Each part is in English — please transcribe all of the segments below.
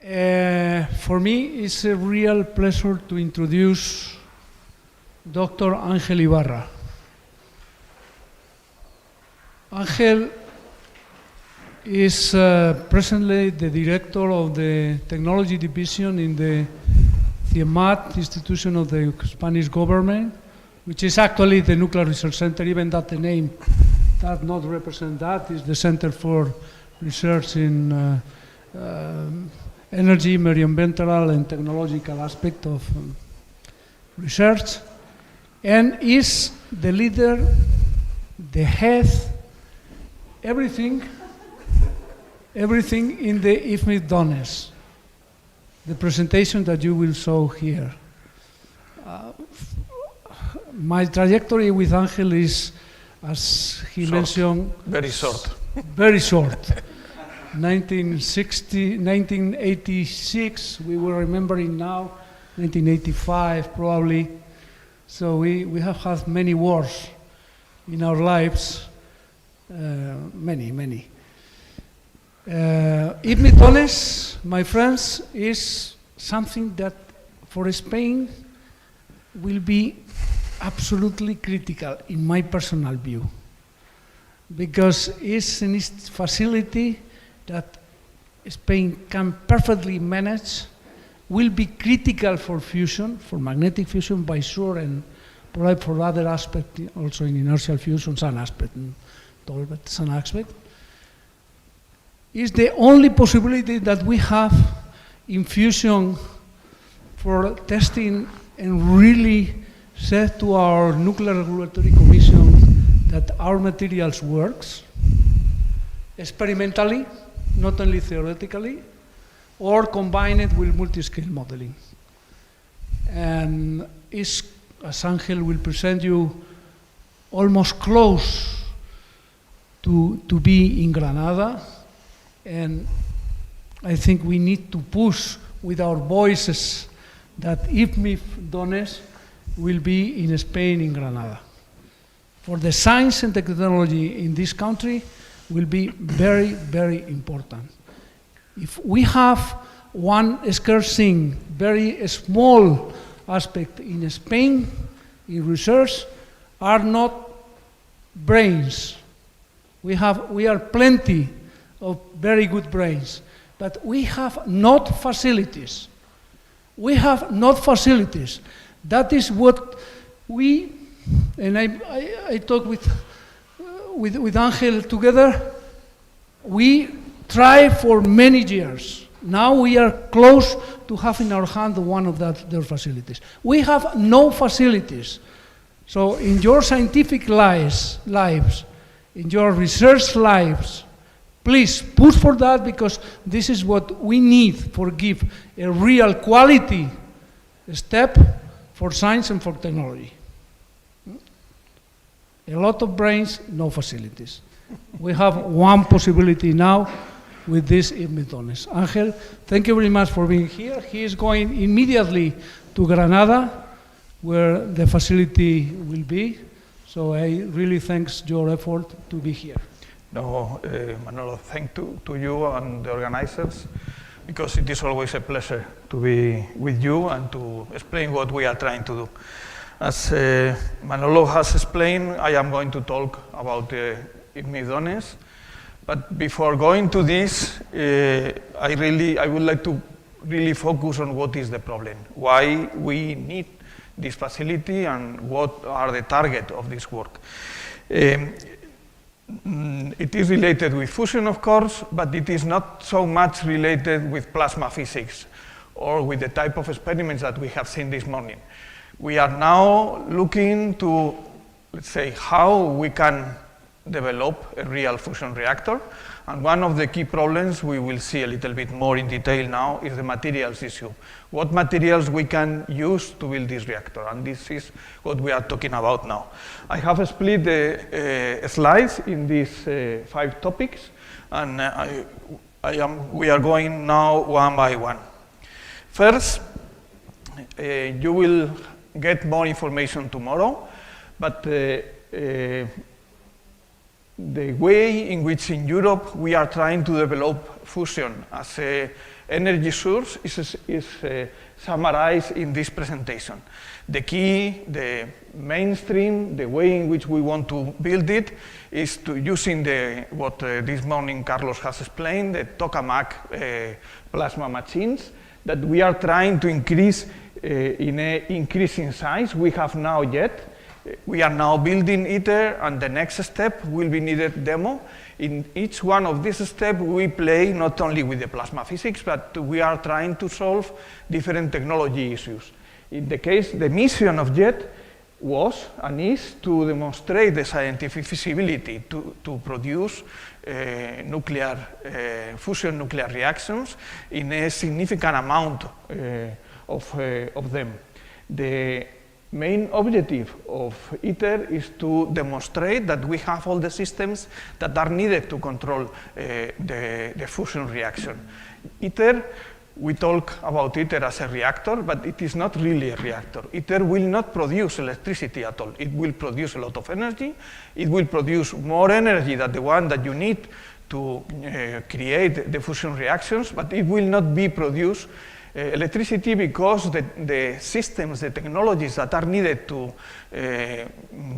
For me, it's a real pleasure to introduce Dr. Ángel Ibarra. Ángel is presently the director of the technology division in the CIEMAT institution of the Spanish government, which is actually the Nuclear Research Center, even that the name does not represent that. It's the Center for Research in Energy, Environmental and Technological aspect of research, and is the leader, the head, everything in the IFMIF-DONES, the presentation that you will show here. My trajectory with Ángel is, as he mentioned, very short. Very short. 1986, we were remembering now, 1985 probably. So we have had many wars in our lives, many. IFMIF-DONES, my friends, is something that for Spain will be absolutely critical in my personal view, because it's a facility that Spain can perfectly manage, will be critical for fusion, for magnetic fusion by sure, and probably for other aspects, also in inertial fusion, some aspect, but some aspect. It's the only possibility that we have in fusion for testing and really said to our Nuclear Regulatory Commission that our materials works experimentally, not only theoretically, or combine it with multi-scale modeling. And is, as Ángel will present you, almost close to be in Granada. And I think we need to push with our voices that IFMIF-DONES will be in Spain, in Granada. For the science and technology in this country will be very, very important. If we have one scarce thing, very small aspect in Spain, in research, are not brains. We are plenty of very good brains, but we have not facilities. We have not facilities. That is what we, and I talked with Ángel together, we try for many years. Now we are close to have in our hand one of their facilities. We have no facilities. So in your scientific lives, in your research lives, please push for that, because this is what we need for give a real quality step for science and for technology. A lot of brains, no facilities. We have one possibility now with this IFMIF-DONES. Ángel, thank you very much for being here. He is going immediately to Granada, where the facility will be. So I really thanks your effort to be here. No, Manolo, thank to you and the organizers, because it is always a pleasure to be with you and to explain what we are trying to do. As Manolo has explained, I am going to talk about the IFMIF-DONES, but before going to this, I would like to really focus on what is the problem, why we need this facility and what are the target of this work. It is related with fusion, of course, but it is not so much related with plasma physics or with the type of experiments that we have seen this morning. We are now looking to, let's say, how we can develop a real fusion reactor. And one of the key problems we will see a little bit more in detail now is the materials issue. What materials we can use to build this reactor, and this is what we are talking about now. I have split the slides in these 5 topics, and we are going now one by one. First, you will get more information tomorrow, but the way in which in Europe we are trying to develop fusion as an energy source is summarized in this presentation. The key, the mainstream, the way in which we want to build it is to using what this morning Carlos has explained, the tokamak plasma machines that we are trying to increase in an increasing size. We have now yet. We are now building ITER, and the next step will be needed demo. In each one of these steps, we play not only with the plasma physics, but we are trying to solve different technology issues. In the case, the mission of JET was and is to demonstrate the scientific feasibility to produce fusion nuclear reactions in a significant amount of them. The main objective of ITER is to demonstrate that we have all the systems that are needed to control the fusion reaction. ITER, we talk about ITER as a reactor, but it is not really a reactor. ITER will not produce electricity at all. It will produce a lot of energy. It will produce more energy than the one that you need to create the fusion reactions, but it will not be produced electricity because the systems, the technologies that are needed to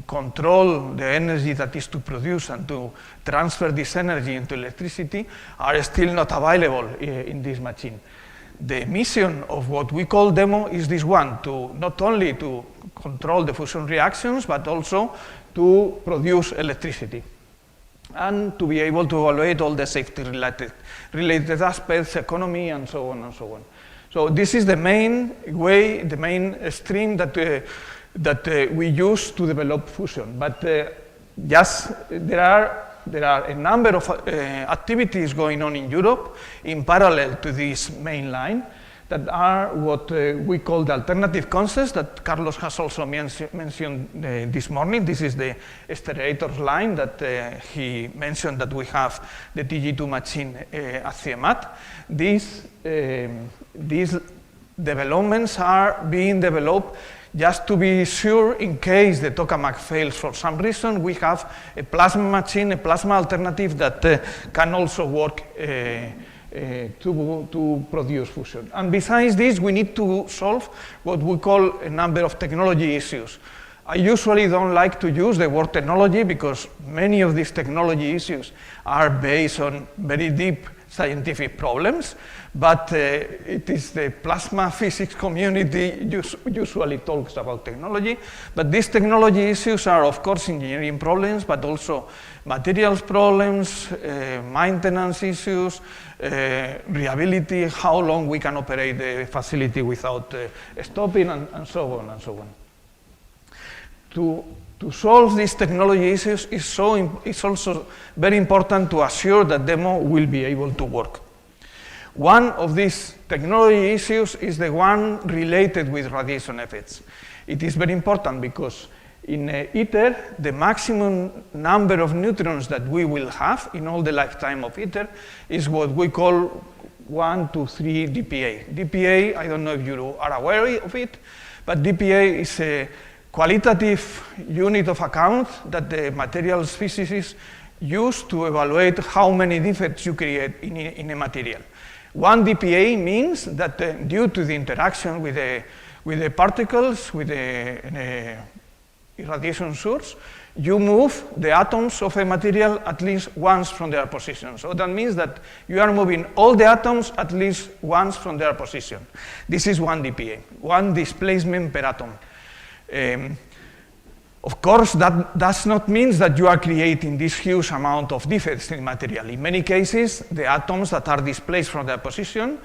control the energy that is to produce and to transfer this energy into electricity are still not available in this machine. The mission of what we call demo is this one, to not only to control the fusion reactions, but also to produce electricity and to be able to evaluate all the safety related aspects, economy, and so on and so on. So this is the main way, the main stream that we use to develop fusion. But just there are a number of activities going on in Europe in parallel to this main line that are what we call the alternative concepts that Carlos has also mentioned this morning. This is the Accelerator line that he mentioned that we have the TG2 machine at CMAT. These developments are being developed just to be sure in case the tokamak fails for some reason, we have a plasma machine, a plasma alternative that can also work to produce fusion. And besides this, we need to solve what we call a number of technology issues. I usually don't like to use the word technology because many of these technology issues are based on very deep scientific problems, but it is the plasma physics community usually talks about technology. But these technology issues are, of course, engineering problems, but also materials problems, maintenance issues, reliability, how long we can operate the facility without stopping, and so on and so on. To solve these technology issues is also very important to assure that demo will be able to work. One of these technology issues is the one related with radiation effects. It is very important because in ITER, the maximum number of neutrons that we will have in all the lifetime of ITER is what we call 1 to 3 dPa. dPa, I don't know if you are aware of it, but dPa is a qualitative unit of account that the materials physicists use to evaluate how many defects you create in a material. 1 dPa means that due to the interaction with the particles, with the irradiation source, you move the atoms of a material at least once from their position. So that means that you are moving all the atoms at least once from their position. This is 1 dPa, 1 displacement per atom. Of course, that does not mean that you are creating this huge amount of defects in the material. In many cases, the atoms that are displaced from their position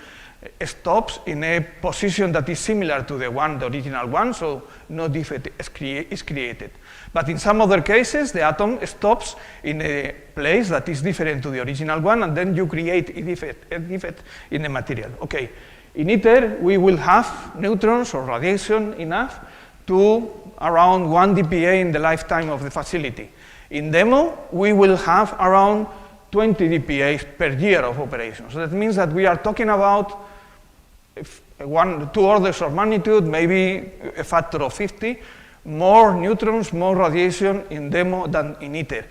stops in a position that is similar to the original one, so no defect is created. But in some other cases, the atom stops in a place that is different to the original one, and then you create a defect in the material. Okay, in ITER, we will have neutrons or radiation enough to around 1 dPa in the lifetime of the facility. In demo, we will have around 20 dPa per year of operation. So that means that we are talking about 2 orders of magnitude, maybe a factor of 50, more neutrons, more radiation in demo than in ITER.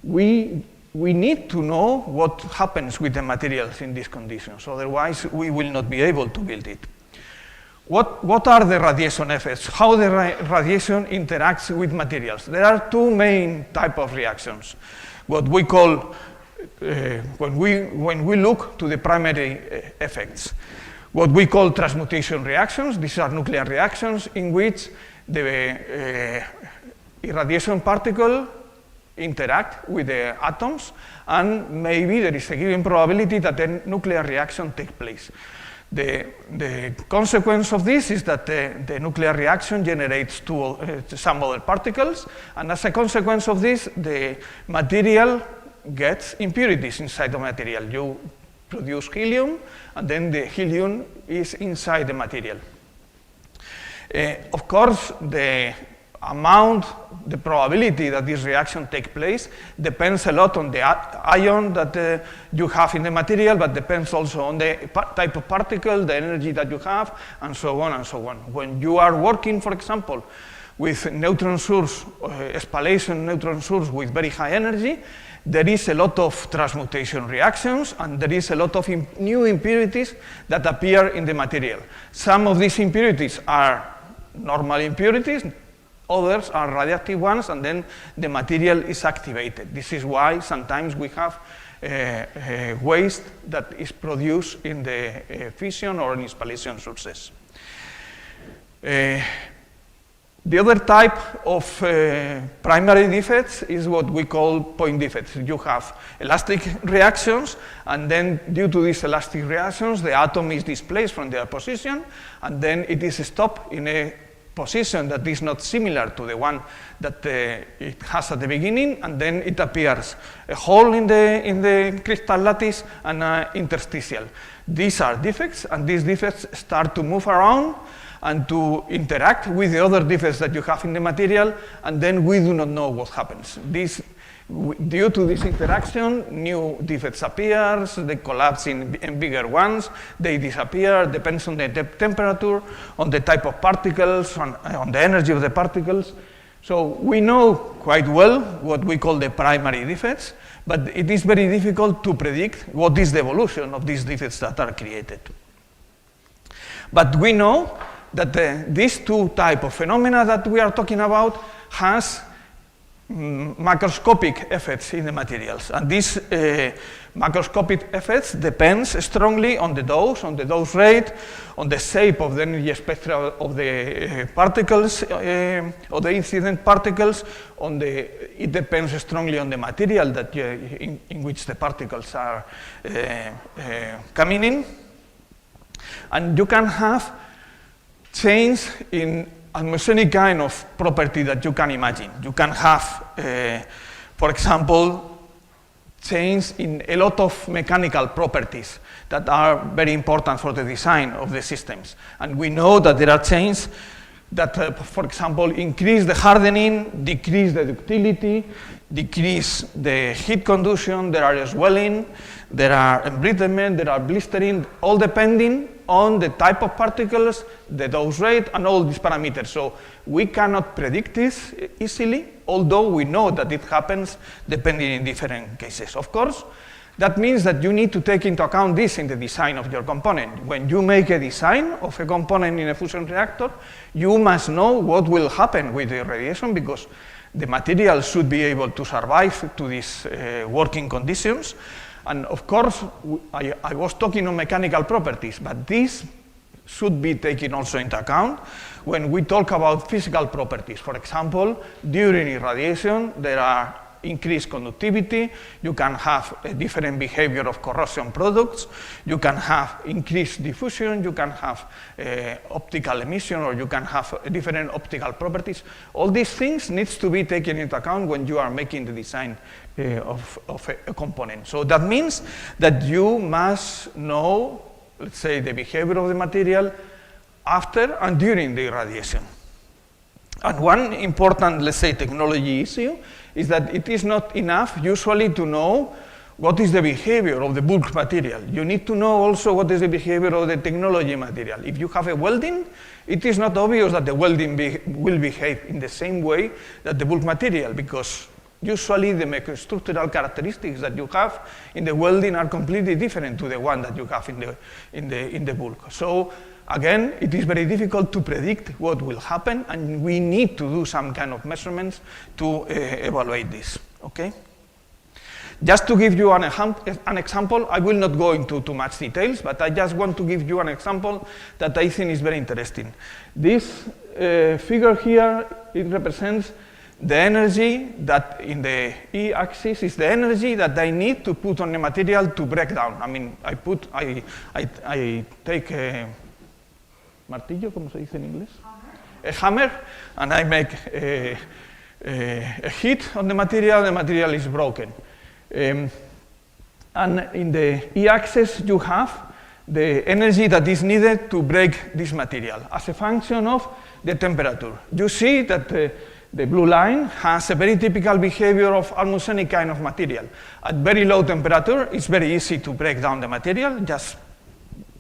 We we need to know what happens with the materials in these conditions. Otherwise, we will not be able to build it. What are the radiation effects? How the radiation interacts with materials? There are two main types of reactions. What we call, when we look to the primary effects, what we call transmutation reactions. These are nuclear reactions in which the irradiation particle interact with the atoms, and maybe there is a given probability that a nuclear reaction takes place. The consequence of this is that the nuclear reaction generates some other particles, and as a consequence of this, the material gets impurities inside the material. You produce helium, and then the helium is inside the material. Of course, the probability that this reaction takes place depends a lot on the ion that you have in the material, but depends also on the type of particle, the energy that you have, and so on and so on. When you are working, for example, with neutron source, spallation neutron source with very high energy, there is a lot of transmutation reactions, and there is a lot of new impurities that appear in the material. Some of these impurities are normal impurities, others are radioactive ones, and then the material is activated. This is why sometimes we have waste that is produced in the fission or in spallation sources. The other type of primary defects is what we call point defects. You have elastic reactions, and then due to these elastic reactions, the atom is displaced from their position, and then it is stopped in a position that is not similar to the one that it has at the beginning, and then it appears a hole in the crystal lattice and an interstitial. These are defects, and these defects start to move around and to interact with the other defects that you have in the material, and then we do not know what happens. Due to this interaction, new defects appear, they collapse in bigger ones, they disappear, depends on the temperature, on the type of particles, on the energy of the particles. So we know quite well what we call the primary defects, but it is very difficult to predict what is the evolution of these defects that are created. But we know that these two types of phenomena that we are talking about has macroscopic effects in the materials, and these macroscopic effects depends strongly on the dose rate, on the shape of the energy spectra of the particles, or the incident particles. It depends strongly on the material that in which the particles are coming in, and you can have change in almost any kind of property that you can imagine. You can have, for example, change in a lot of mechanical properties that are very important for the design of the systems. And we know that there are changes that, for example, increase the hardening, decrease the ductility, decrease the heat conduction, there are swelling, there are embrittlement, there are blistering, all depending on the type of particles, the dose rate, and all these parameters. So we cannot predict this easily, although we know that it happens depending in different cases. Of course, that means that you need to take into account this in the design of your component. When you make a design of a component in a fusion reactor, you must know what will happen with the radiation, because the material should be able to survive to these working conditions. And of course, I was talking on mechanical properties, but this should be taken also into account when we talk about physical properties. For example, during irradiation, there are increased conductivity, you can have a different behavior of corrosion products, you can have increased diffusion, you can have optical emission, or you can have different optical properties. All these things needs to be taken into account when you are making the design of a component. So that means that you must know, let's say, the behavior of the material after and during the irradiation. And one important, let's say, technology issue is that it is not enough usually to know what is the behavior of the bulk material. You need to know also what is the behavior of the technology material. If you have a welding, it is not obvious that the welding will behave in the same way that the bulk material, because Usually the microstructural characteristics that you have in the welding are completely different to the one that you have in the bulk. So again, it is very difficult to predict what will happen, and we need to do some kind of measurements to evaluate this, okay? Just to give you an example, I will not go into too much details, but I just want to give you an example that I think is very interesting. This figure here, it represents the energy that in the e-axis is the energy that I need to put on the material to break down. I mean, I take a martillo, ¿cómo se dice en inglés? A hammer, and I make a hit on the material is broken. And in the e-axis, you have the energy that is needed to break this material as a function of the temperature. You see that the blue line has a very typical behavior of almost any kind of material. At very low temperature, it's very easy to break down the material. Just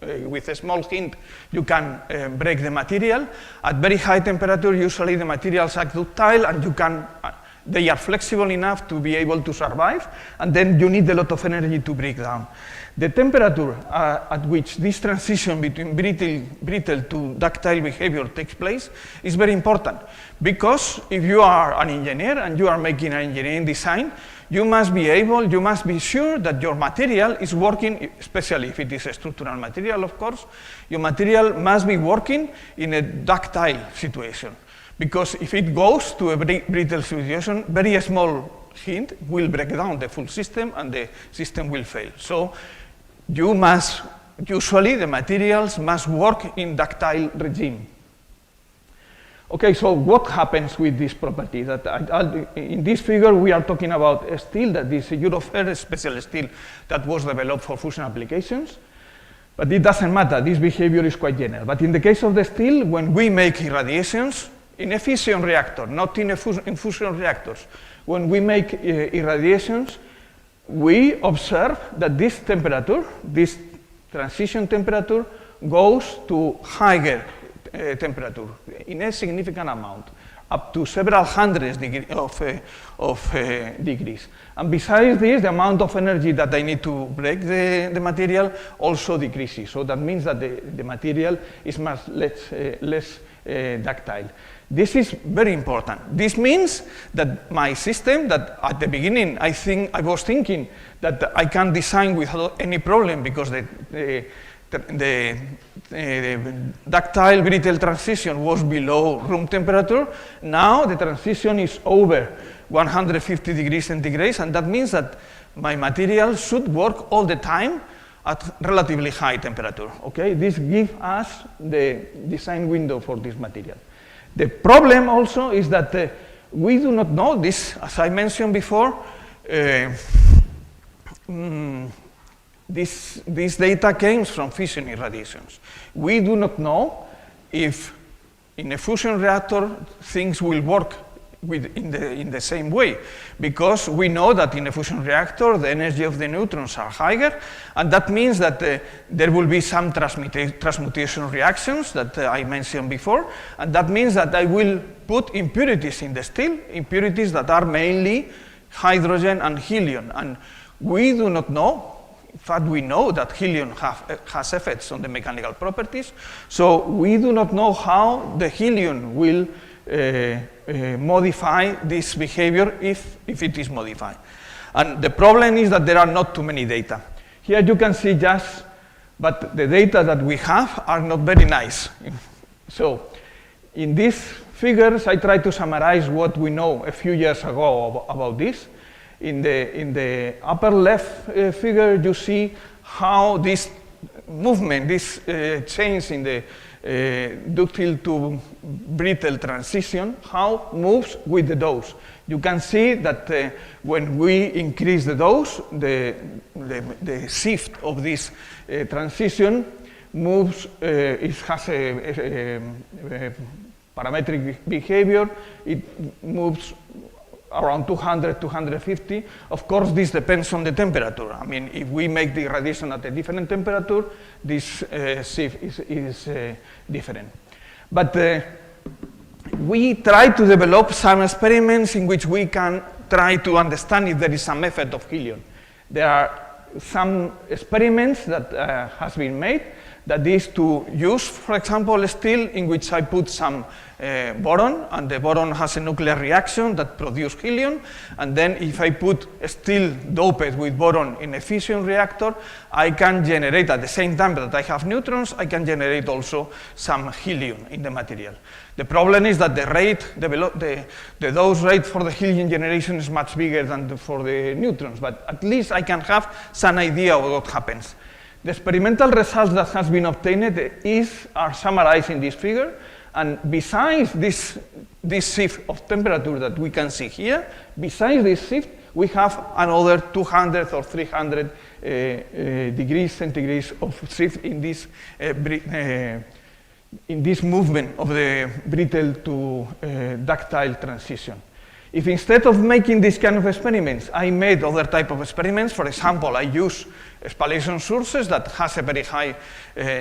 with a small hint, you can break the material. At very high temperature, usually the materials are ductile, and they are flexible enough to be able to survive, and then you need a lot of energy to break down. The temperature at which this transition between brittle to ductile behavior takes place is very important, because if you are an engineer and you are making an engineering design, you must be sure that your material is working, especially if it is a structural material, of course, your material must be working in a ductile situation. Because if it goes to a brittle situation, very small hint will break down the full system and the system will fail. So usually the materials must work in ductile regime. Okay, so what happens with this property? In this figure, we are talking about a steel that is a Eurofer, a special steel that was developed for fusion applications. But it doesn't matter, this behavior is quite general. But in the case of the steel, when we make irradiations, in a fission reactor, not in fusion reactors, when we make irradiations, we observe that this temperature, this transition temperature, goes to higher temperature in a significant amount, up to several hundreds of degrees. And besides this, the amount of energy that I need to break the material also decreases. So that means that the material is much less ductile. This is very important. This means that my system, that at the beginning I was thinking that I can design without any problem because the ductile brittle transition was below room temperature. Now the transition is over 150 degrees centigrade, and that means that my material should work all the time at relatively high temperature. Okay, this gives us the design window for this material. The problem also is that we do not know this, as I mentioned before. This data came from fission irradiations. We do not know if in a fusion reactor things will work in the same way, because we know that in a fusion reactor the energy of the neutrons are higher, and that means that there will be some transmutation reactions that I mentioned before, and that means that I will put impurities in the steel, impurities that are mainly hydrogen and helium, and we do not know. In fact, we know that helium has effects on the mechanical properties, so we do not know how the helium will modify this behavior if it is modified. And the problem is that there are not too many data. Here you can see but the data that we have are not very nice. So in these figures, I try to summarize what we know a few years ago about this. In the upper left figure, you see how this movement, this change in the ductile to brittle transition, how moves with the dose. You can see that when we increase the dose, the shift of this transition moves, it has a parametric behavior, it moves around 200, 250. Of course, this depends on the temperature. I mean, if we make the irradiation at a different temperature, this shift is different. But we try to develop some experiments in which we can try to understand if there is some effect of helium. There are some experiments that has been made that is to use, for example, steel in which I put some boron, and the boron has a nuclear reaction that produces helium, and then if I put steel doped with boron in a fission reactor, I can generate, at the same time that I have neutrons, I can generate also some helium in the material. The problem is that the rate, the dose rate for the helium generation is much bigger than for the neutrons, but at least I can have some idea of what happens. The experimental results that has been obtained are summarized in this figure, and besides this shift of temperature that we can see here, besides this shift, we have another 200 or 300 degrees centigrade of shift in this movement of the brittle to ductile transition. If instead of making this kind of experiments, I made other type of experiments, for example, I use spallation sources that has a very high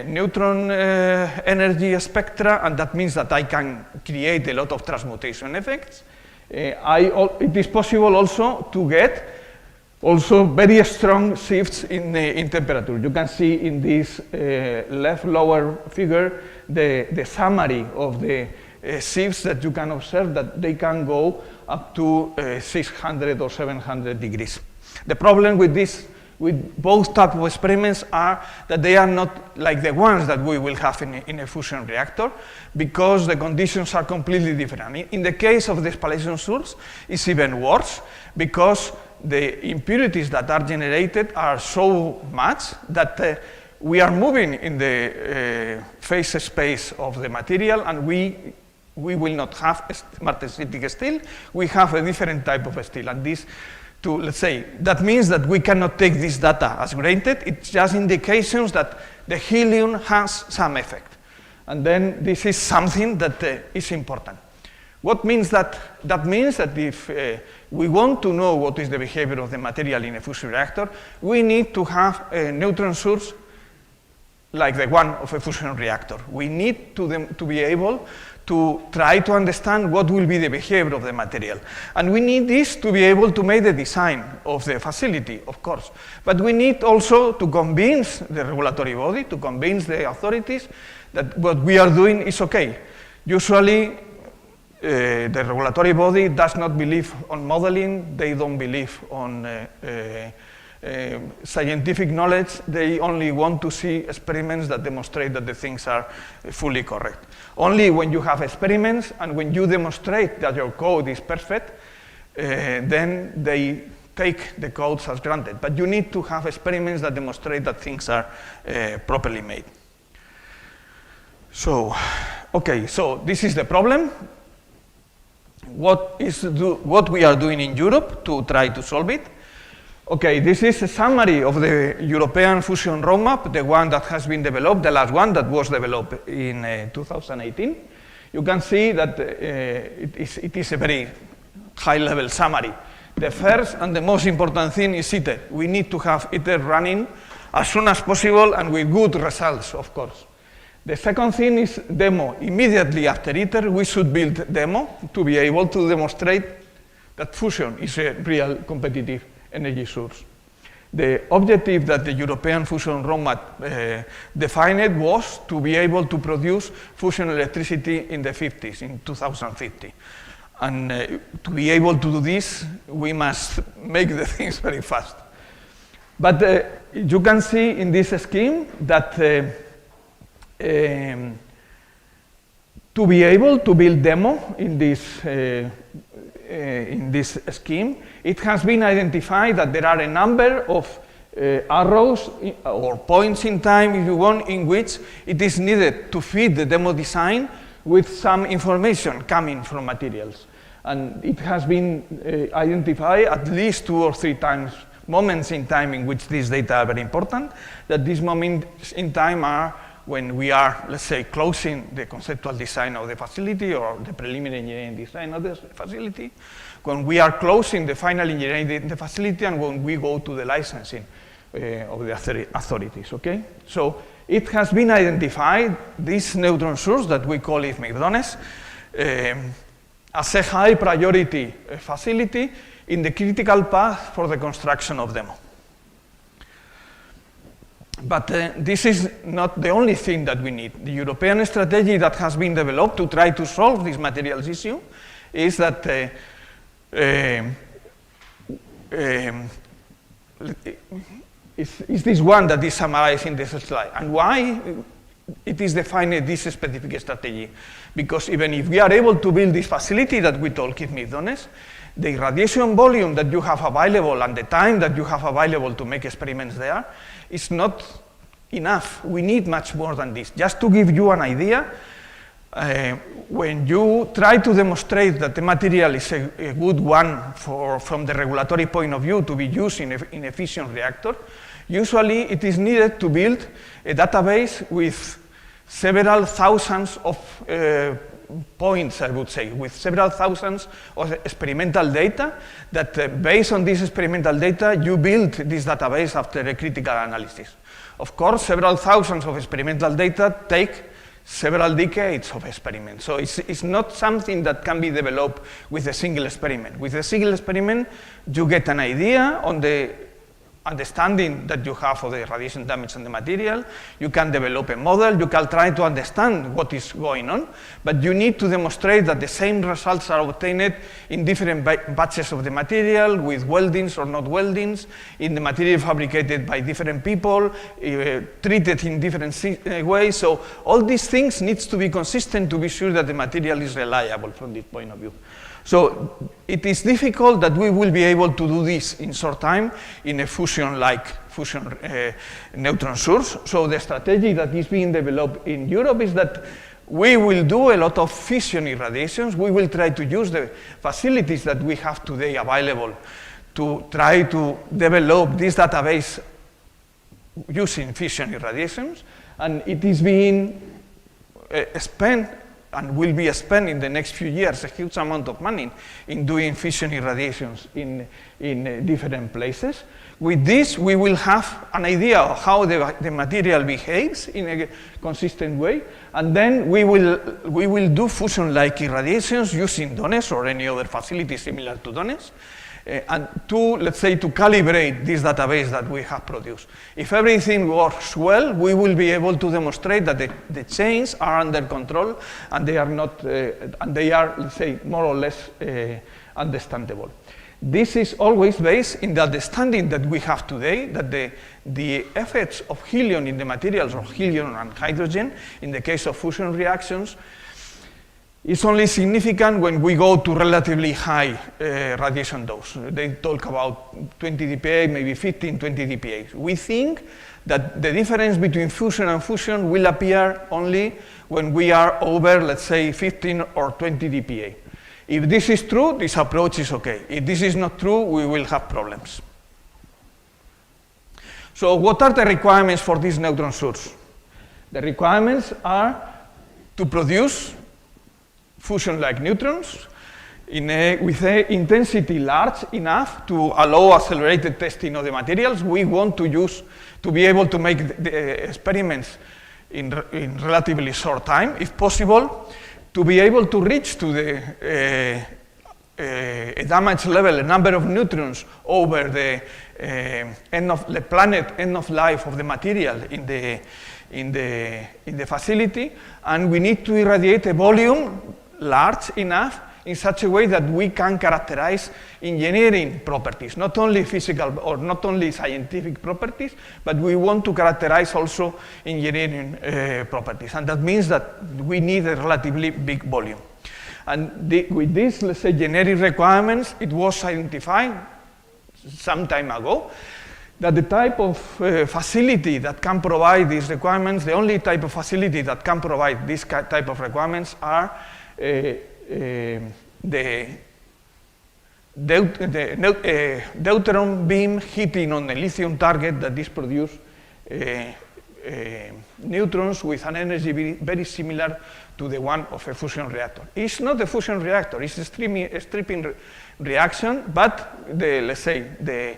neutron energy spectra, and that means that I can create a lot of transmutation effects. It is possible also to get also very strong shifts in temperature. You can see in this left lower figure the summary of the shifts that you can observe, that they can go up to 600 or 700 degrees. The problem with both types of experiments are that they are not like the ones that we will have in a fusion reactor, because the conditions are completely different. In the case of the spallation source, it's even worse, because the impurities that are generated are so much that we are moving in the phase space of the material, and we will not have martensitic steel, we have a different type of steel. And this, let's say, that means that we cannot take this data as granted. It's just indications that the helium has some effect. And then this is something that is important. What means that? That means that if we want to know what is the behavior of the material in a fusion reactor, we need to have a neutron source like the one of a fusion reactor. We need to be able to try to understand what will be the behavior of the material. And we need this to be able to make the design of the facility, of course. But we need also to convince the regulatory body, to convince the authorities that what we are doing is okay. Usually, the regulatory body does not believe on modeling, they don't believe on scientific knowledge, they only want to see experiments that demonstrate that the things are fully correct. Only when you have experiments and when you demonstrate that your code is perfect, then they take the codes as granted. But you need to have experiments that demonstrate that things are properly made. So, okay, so this is the problem. What we are doing in Europe to try to solve it? Okay, this is a summary of the European fusion roadmap, the one that has been developed, the last one that was developed in 2018. You can see that it is a very high-level summary. The first and the most important thing is ITER. We need to have ITER running as soon as possible and with good results, of course. The second thing is demo. Immediately after ITER, we should build demo to be able to demonstrate that fusion is a real competitive energy source. The objective that the European fusion roadmap defined was to be able to produce fusion electricity in the 50s, in 2050. And to be able to do this, we must make the things very fast. But you can see in this scheme that to be able to build demo in this scheme, it has been identified that there are a number of arrows or points in time, if you want, in which it is needed to feed the demo design with some information coming from materials. And it has been identified at least 2 or 3 times, moments in time in which these data are very important, that these moments in time are when we are, let's say, closing the conceptual design of the facility or the preliminary engineering design of the facility, when we are closing the final engineering of the facility, and when we go to the licensing of the authorities, okay? So it has been identified, this neutron source that we call IFMIF-DONES, as a high priority facility in the critical path for the construction of them. But this is not the only thing that we need. The European strategy that has been developed to try to solve this materials issue is that is this one that is summarized in this slide. And why it is defined this specific strategy? Because even if we are able to build this facility that we told IFMIF-DONES, the irradiation volume that you have available and the time that you have available to make experiments there is not enough. We need much more than this. Just to give you an idea, when you try to demonstrate that the material is a good one from the regulatory point of view to be used in a fission reactor, usually it is needed to build a database with several thousands of points, I would say, with several thousands of experimental data that based on this experimental data, you build this database after a critical analysis. Of course, several thousands of experimental data take several decades of experiments. So it's not something that can be developed with a single experiment. With a single experiment, you get an idea on the understanding that you have of the radiation damage on the material. You can develop a model. You can try to understand what is going on. But you need to demonstrate that the same results are obtained in different batches of the material, with weldings or not weldings, in the material fabricated by different people, treated in different ways. So all these things need to be consistent to be sure that the material is reliable from this point of view. So it is difficult that we will be able to do this in short time in a fusion-like neutron source. So the strategy that is being developed in Europe is that we will do a lot of fission irradiations. We will try to use the facilities that we have today available to try to develop this database using fission irradiations. And it is being spent and will be spent in the next few years a huge amount of money in doing fission irradiations in different places. With this, we will have an idea of how the material behaves in a consistent way, and then we will do fusion-like irradiations using DONES or any other facility similar to DONES, and let's say, to calibrate this database that we have produced. If everything works well, we will be able to demonstrate that the chains are under control and they are not, and they are, let's say, more or less understandable. This is always based in the understanding that we have today that the effects of helium in the materials, or helium and hydrogen, in the case of fusion reactions, is only significant when we go to relatively high radiation dose. They talk about 20 dPa, maybe 15, 20 dPa. We think that the difference between fusion and fusion will appear only when we are over, let's say, 15 or 20 dPa. If this is true, this approach is okay. If this is not true, we will have problems. So what are the requirements for this neutron source? The requirements are to produce fusion-like neutrons with an intensity large enough to allow accelerated testing of the materials. We want to be able to make the experiments in relatively short time, if possible, to be able to reach to a damage level, a number of neutrons over the planet end of life of the material in the facility, and we need to irradiate a volume large enough in such a way that we can characterize engineering properties, not only physical or not only scientific properties, but we want to characterize also engineering properties. And that means that we need a relatively big volume. And with these, let's say, generic requirements, it was identified some time ago that the type of facility that can provide these requirements, the only type of facility that can provide this type of requirements are the deuteron beam hitting on the lithium target that is produce neutrons with an energy very similar to the one of a fusion reactor. It's not a fusion reactor, it's a stripping reaction, but let's say the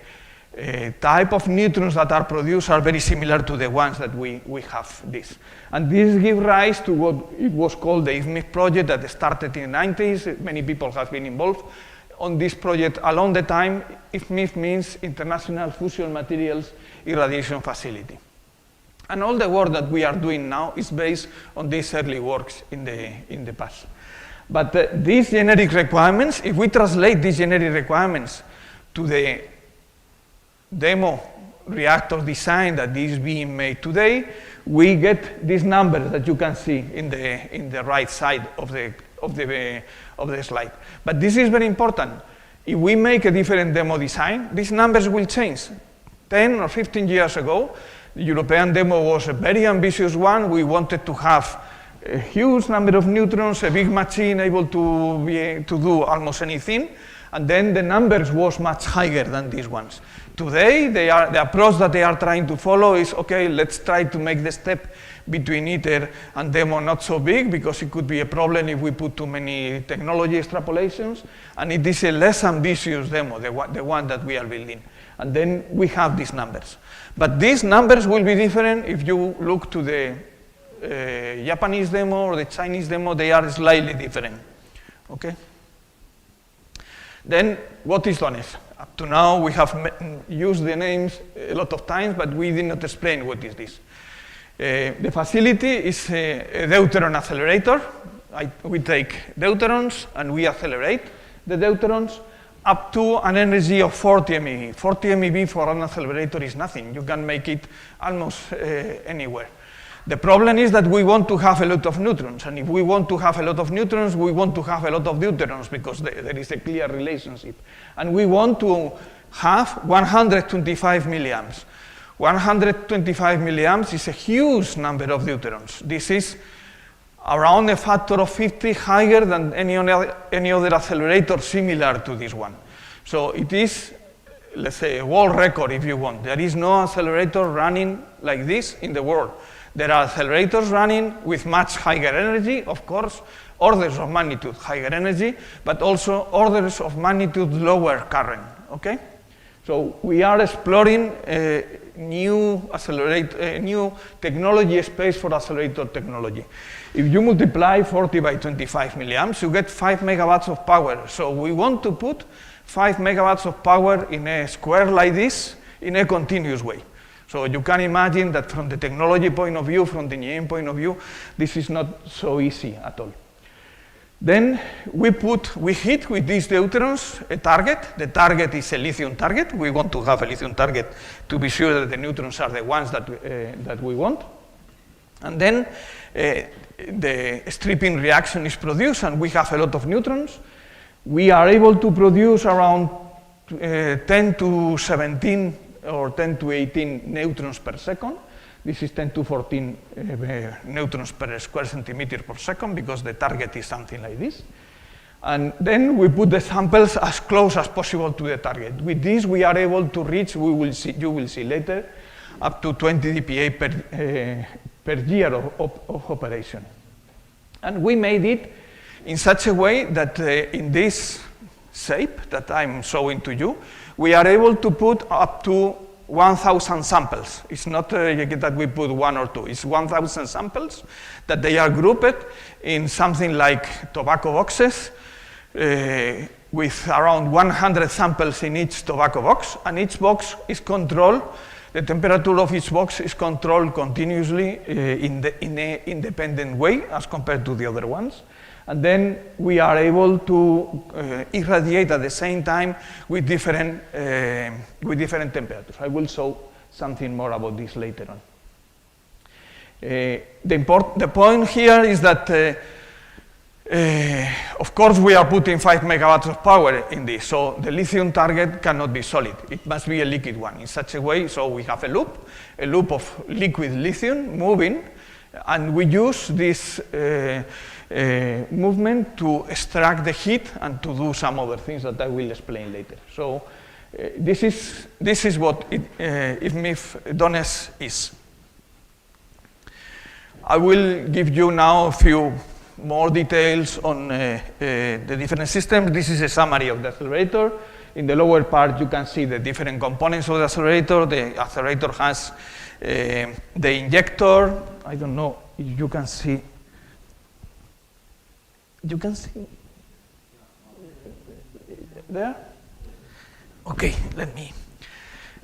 type of neutrons that are produced are very similar to the ones that we have this. And this gives rise to what it was called the IFMIF project that started in the 90s. Many people have been involved on this project along the time. IFMIF means International Fusion Materials Irradiation Facility. And all the work that we are doing now is based on these early works in the past. But these generic requirements, if we translate these generic requirements to the demo reactor design that is being made today, we get these numbers that you can see in the right side of the slide. But this is very important. If we make a different demo design, these numbers will change. 10 or 15 years ago, the European demo was a very ambitious one. We wanted to have a huge number of neutrons, a big machine able to do almost anything, and then the numbers was much higher than these ones. Today, the approach that they are trying to follow is, okay, let's try to make the step between ITER and demo not so big, because it could be a problem if we put too many technology extrapolations, and it is a less ambitious demo, the one that we are building. And then we have these numbers. But these numbers will be different if you look to the Japanese demo or the Chinese demo. They are slightly different, okay? Then, what is DONES? Up to now, we have used the names a lot of times, but we did not explain what is this. The facility is a deuteron accelerator. We take deuterons and we accelerate the deuterons up to an energy of 40 MeV. 40 MeV for an accelerator is nothing. You can make it almost anywhere. The problem is that we want to have a lot of neutrons, and if we want to have a lot of neutrons, we want to have a lot of deuterons, because there is a clear relationship. And we want to have 125 milliamps. 125 milliamps is a huge number of deuterons. This is around a factor of 50 higher than any other accelerator similar to this one. So it is, let's say, a world record if you want. There is no accelerator running like this in the world. There are accelerators running with much higher energy, of course, orders of magnitude higher energy, but also orders of magnitude lower current, okay? So we are exploring a new technology space for accelerator technology. If you multiply 40 by 25 milliamps, you get 5 megawatts of power. So we want to put 5 megawatts of power in a square like this in a continuous way. So you can imagine that from the technology point of view, from the engineering point of view, this is not so easy at all. Then we hit with these deuterons a target. The target is a lithium target. We want to have a lithium target to be sure that the neutrons are the ones that we want. And then the stripping reaction is produced, and we have a lot of neutrons. We are able to produce around 10 to 17 or 10 to 18 neutrons per second. This is 10 to 14 neutrons per square centimeter per second, because the target is something like this. And then we put the samples as close as possible to the target. With this, we are able to reach, you will see later, up to 20 dPa per year of operation. And we made it in such a way that in this shape that I'm showing to you, we are able to put up to 1,000 samples. It's not that we put 1 or 2. It's 1,000 samples that they are grouped in something like tobacco boxes with around 100 samples in each tobacco box, and each box is controlled. The temperature of each box is controlled continuously in an independent way as compared to the other ones. And then we are able to irradiate at the same time with different temperatures. I will show something more about this later on. The point here is that, of course, we are putting 5 megawatts of power in this, so the lithium target cannot be solid. It must be a liquid one in such a way, so we have a loop of liquid lithium moving, and we use this movement to extract the heat and to do some other things that I will explain later. So this is what IFMIF-DONES is. I will give you now a few more details on the different systems. This is a summary of the accelerator. In the lower part, you can see the different components of the accelerator. The accelerator has the injector. I don't know if you can see. You can see there? Okay, let me.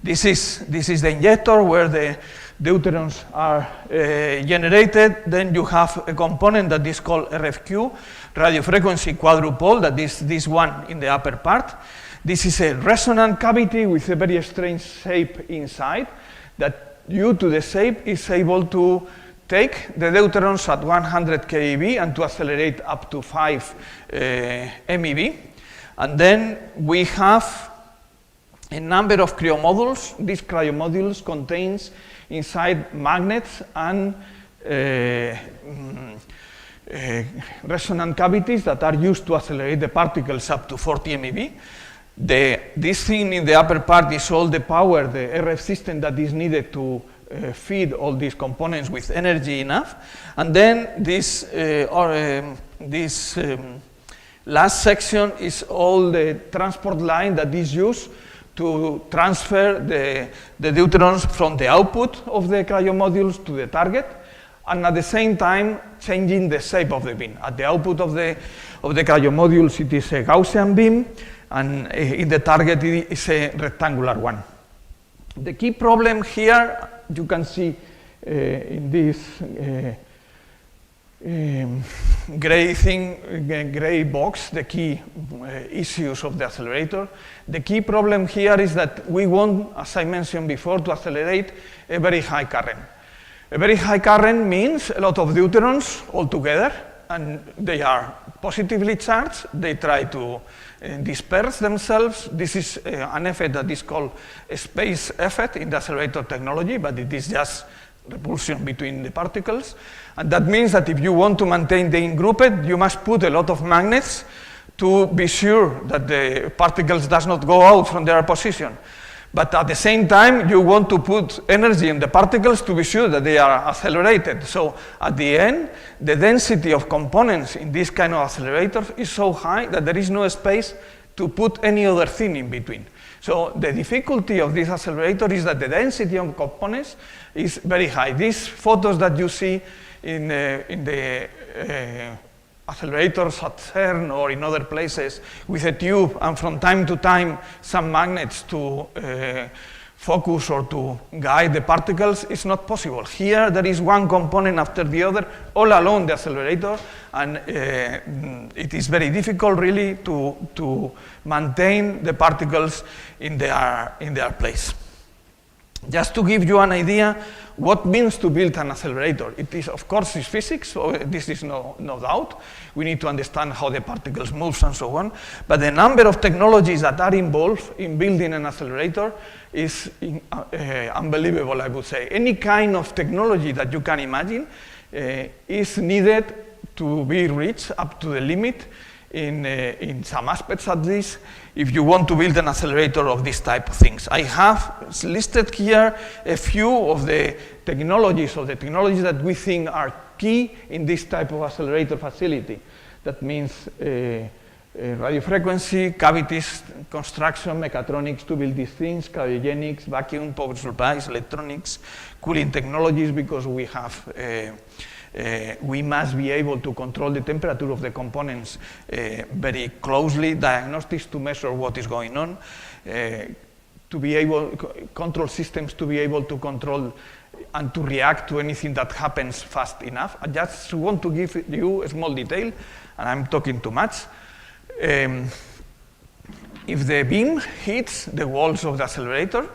This is the injector where the deuterons are generated. Then you have a component that is called RFQ, radio frequency quadrupole, that is this one in the upper part. This is a resonant cavity with a very strange shape inside that, due to the shape, is able to take the deuterons at 100 keV and to accelerate up to 5 MeV. And then we have a number of cryomodules. These cryomodules contains inside magnets and resonant cavities that are used to accelerate the particles up to 40 MeV. This thing in the upper part is all the power, the RF system that is needed to feed all these components with energy enough. And then this last section is all the transport line that is used to transfer the deuterons from the output of the cryomodules to the target, and at the same time changing the shape of the beam. At the output of the cryomodules, it is a Gaussian beam, and in the target it is a rectangular one. The key problem here, you can see in this gray box, the key issues of the accelerator. The key problem here is that we want, as I mentioned before, to accelerate a very high current. A very high current means a lot of deuterons all together, and they are positively charged. They try to disperse themselves. This is an effect that is called a space effect in the accelerator technology, but it is just repulsion between the particles. And that means that if you want to maintain the in-grouped, you must put a lot of magnets to be sure that the particles does not go out from their position. But at the same time, you want to put energy in the particles to be sure that they are accelerated. So at the end, the density of components in this kind of accelerators is so high that there is no space to put any other thing in between. So the difficulty of this accelerator is that the density of components is very high. These photos that you see in the accelerators at CERN or in other places with a tube and from time to time some magnets to focus or to guide the particles, is not possible. Here there is one component after the other all along the accelerator, and it is very difficult really to maintain the particles in their place. Just to give you an idea what means to build an accelerator. It is, of course, is physics, so this is no doubt. We need to understand how the particles move and so on. But the number of technologies that are involved in building an accelerator is unbelievable, I would say. Any kind of technology that you can imagine is needed to be reached up to the limit in some aspects at least, if you want to build an accelerator of this type of things. I have listed here a few of the technologies that we think are key in this type of accelerator facility. That means radio frequency, cavities, construction, mechatronics to build these things, cryogenics, vacuum, power supplies, electronics, cooling technologies, because we have we must be able to control the temperature of the components very closely, diagnostics to measure what is going on, to be able, control systems to be able to control and to react to anything that happens fast enough. I just want to give you a small detail, and I'm talking too much. If the beam hits the walls of the accelerator,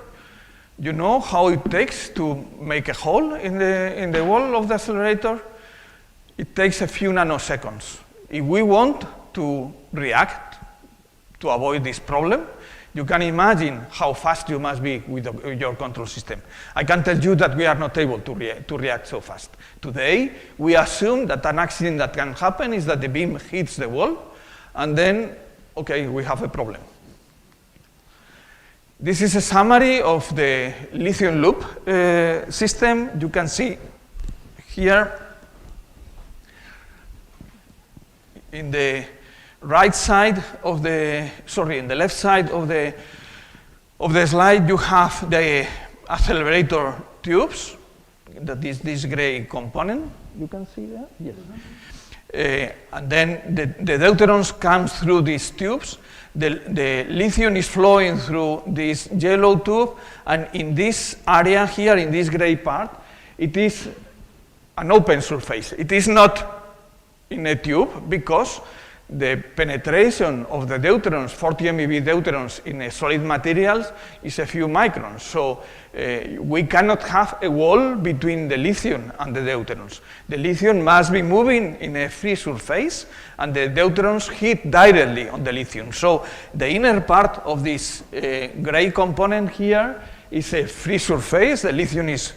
you know how it takes to make a hole in the wall of the accelerator? It takes a few nanoseconds. If we want to react to avoid this problem, you can imagine how fast you must be with your control system. I can tell you that we are not able to react so fast. Today, we assume that an accident that can happen is that the beam hits the wall, and then, okay, we have a problem. This is a summary of the lithium loop system. You can see here in the right side of the, in the left side of the slide, you have the accelerator tubes. That is this gray component. You can see that? Yes. and then the deuterons come through these tubes. The lithium is flowing through this yellow tube, and in this area here, in this gray part, it is an open surface. It is not in a tube because the penetration of the deuterons, 40 MeV deuterons in a solid materials is a few microns. So we cannot have a wall between the lithium and the deuterons. The lithium must be moving in a free surface, and the deuterons hit directly on the lithium. So the inner part of this gray component here is a free surface. The lithium is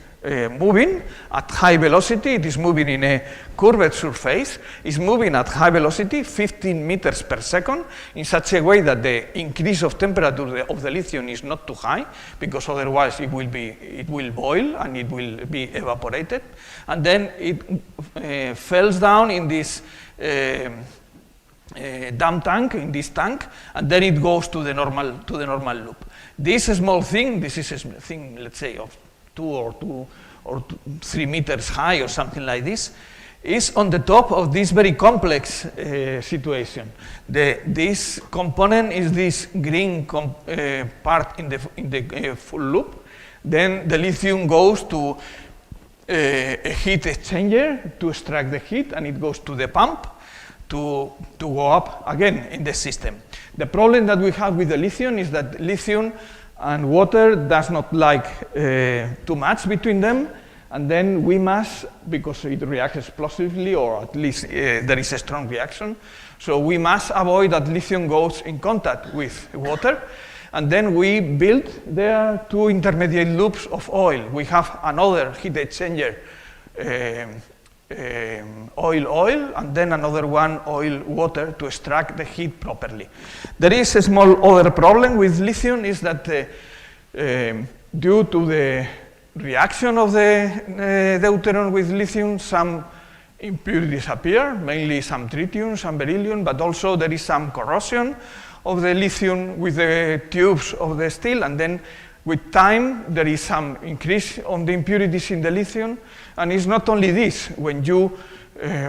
moving at high velocity. It is moving in a curved surface. It's moving at high velocity, 15 meters per second, in such a way that the increase of temperature of the lithium is not too high, because otherwise it will boil and it will be evaporated. And then it falls down in this dam tank, in this tank, and then it goes to the normal loop. This small thing, this is a thing, let's say, of 2 or 3 meters high or something like this, is on the top of this very complex situation. This component is this green part in the full loop. Then the lithium goes to a heat exchanger to extract the heat, and it goes to the pump to go up again in the system. The problem that we have with the lithium is that lithium and water does not like too much between them, and then we must, because it reacts explosively, or at least there is a strong reaction, so we must avoid that lithium goes in contact with water, and then we build there 2 intermediate loops of oil. We have another heat exchanger, oil, and then another one, oil-water, to extract the heat properly. There is a small other problem with lithium, is that due to the reaction of the deuteron with lithium, some impurities appear, mainly some tritium, some beryllium, but also there is some corrosion of the lithium with the tubes of the steel, and then with time there is some increase on the impurities in the lithium. And it's not only this. When you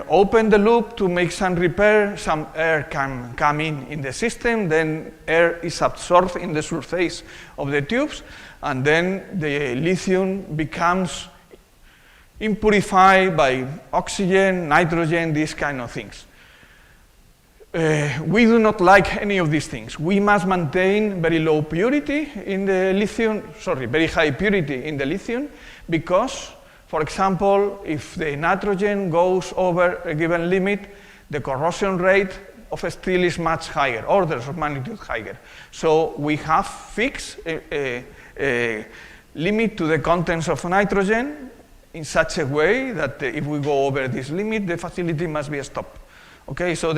open the loop to make some repair, some air can come in the system, then air is absorbed in the surface of the tubes, and then the lithium becomes impurified by oxygen, nitrogen, these kind of things. We do not like any of these things. We must maintain very low purity in the lithium, very high purity in the lithium, because, for example, if the nitrogen goes over a given limit, the corrosion rate of steel is much higher, orders of magnitude higher. So we have fixed a limit to the contents of nitrogen in such a way that if we go over this limit, the facility must be stopped. Okay, so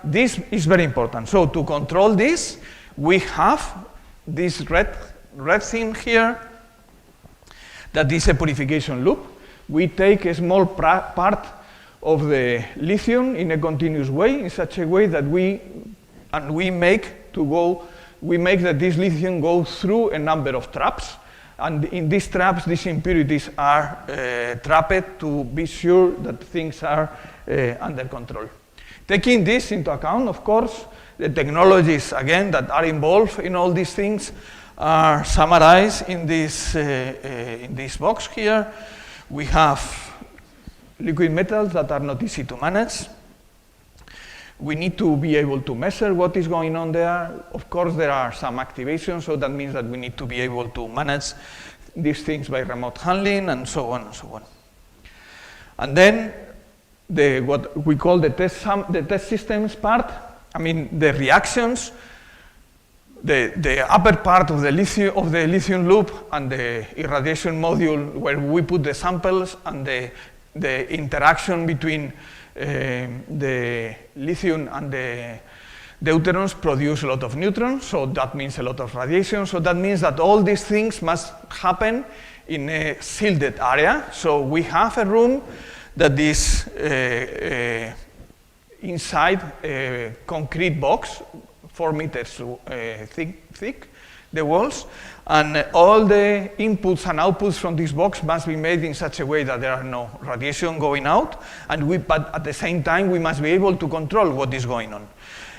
this is very important. So to control this, we have this red thing here, that is a purification loop. We take a small part of the lithium in a continuous way, in such a way that we make that this lithium go through a number of traps, and in these traps, these impurities are trapped to be sure that things are under control. Taking this into account, of course, the technologies, again, that are involved in all these things are summarized in this box here. We have liquid metals that are not easy to manage. We need to be able to measure what is going on there. Of course, there are some activations, so that means that we need to be able to manage these things by remote handling, and so on and so on. And then what we call the test systems part, I mean the reactions, the upper part of the lithium loop and the irradiation module where we put the samples, and the interaction between the lithium and the deuterons produce a lot of neutrons, so that means a lot of radiation. So that means that all these things must happen in a shielded area. So we have a room that is inside a concrete box, 4 meters thick. the walls, and all the inputs and outputs from this box must be made in such a way that there are no radiation going out, but at the same time we must be able to control what is going on.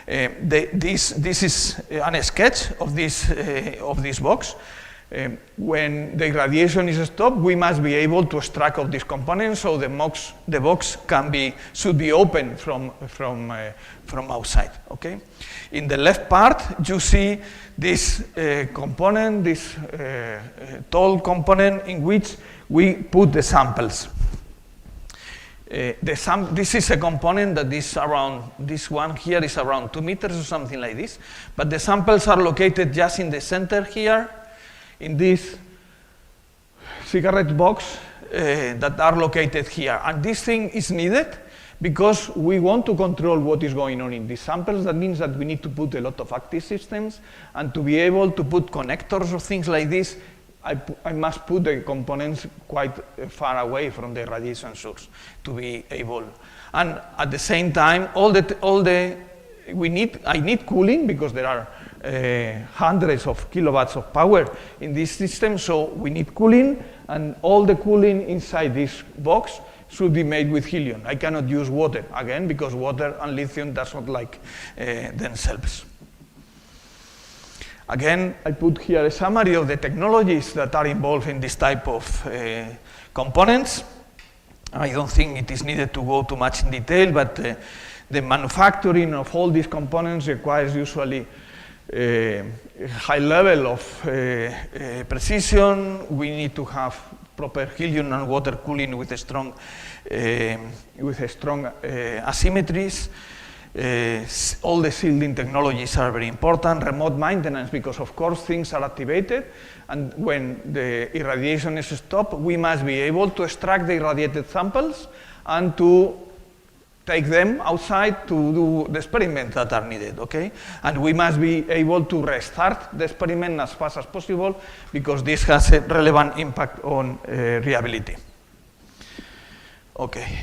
This is a sketch of this box. When the radiation is stopped, we must be able to extract all these components, so the box should be open from outside. Okay. In the left part, you see this component, this tall component in which we put the samples. This is a component that is around, this one here is around 2 meters or something like this, but the samples are located just in the center here, in this cigarette box that are located here. And this thing is needed because we want to control what is going on in these samples. That means that we need to put a lot of active systems, and to be able to put connectors or things like this, I must put the components quite far away from the radiation source to be able. And at the same time, I need cooling because there are hundreds of kilowatts of power in this system, so we need cooling, and all the cooling inside this box should be made with helium. I cannot use water, again, because water and lithium does not like themselves. Again, I put here a summary of the technologies that are involved in this type of components. I don't think it is needed to go too much in detail, but the manufacturing of all these components requires usually a high level of precision. We need to have proper helium and water cooling with strong asymmetries. All the shielding technologies are very important. Remote maintenance, because of course things are activated, and when the irradiation is stopped, we must be able to extract the irradiated samples and to take them outside to do the experiments that are needed, okay? And we must be able to restart the experiment as fast as possible, because this has a relevant impact on reliability. Okay.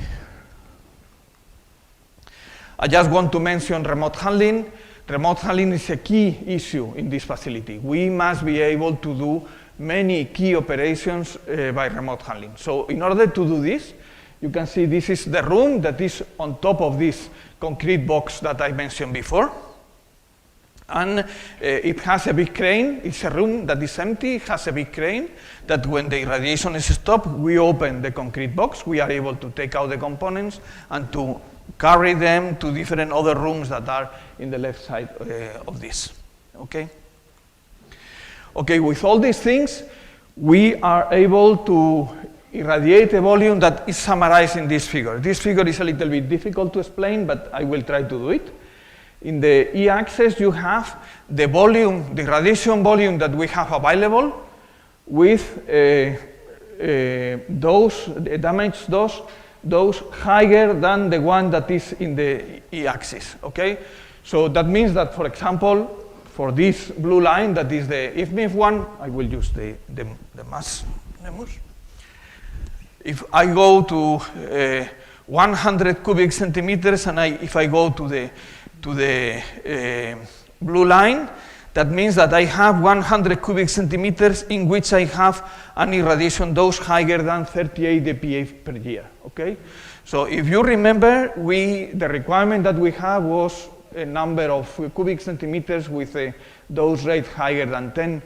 I just want to mention remote handling. Remote handling is a key issue in this facility. We must be able to do many key operations by remote handling. So in order to do this, you can see this is the room that is on top of this concrete box that I mentioned before. And it has a big crane. It's a room that is empty. It has a big crane that when the irradiation is stopped, we open the concrete box. We are able to take out the components and to carry them to different other rooms that are in the left side of this. Okay? Okay, with all these things, we are able to irradiate a volume that is summarized in this figure. This figure is a little bit difficult to explain, but I will try to do it. In the y-axis, you have the volume, the radiation volume that we have available with those damaged dose higher than the one that is in the y-axis, okay? So that means that, for example, for this blue line, that is the IFMIF one, I will use the mass numbers. If I go to 100 cubic centimeters, and if I go to the blue line, that means that I have 100 cubic centimeters in which I have an irradiation dose higher than 38 dPa per year, okay? So if you remember, the requirement that we have was a number of cubic centimeters with a dose rate higher than 10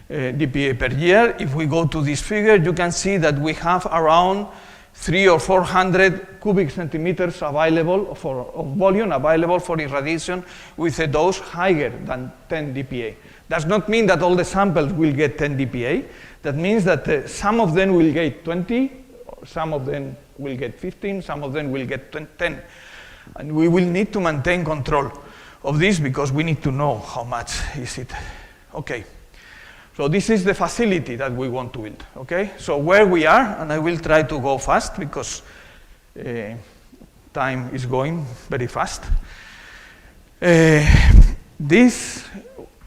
dPa per year. If we go to this figure, you can see that we have around 300 or 400 cubic centimeters available of volume available for irradiation with a dose higher than 10 dPa. Does not mean that all the samples will get 10 dPa. That means that some of them will get 20, some of them will get 15, some of them will get 10. And we will need to maintain control of this because we need to know how much is it. Okay. So this is the facility that we want to build, okay? So where we are, and I will try to go fast because time is going very fast.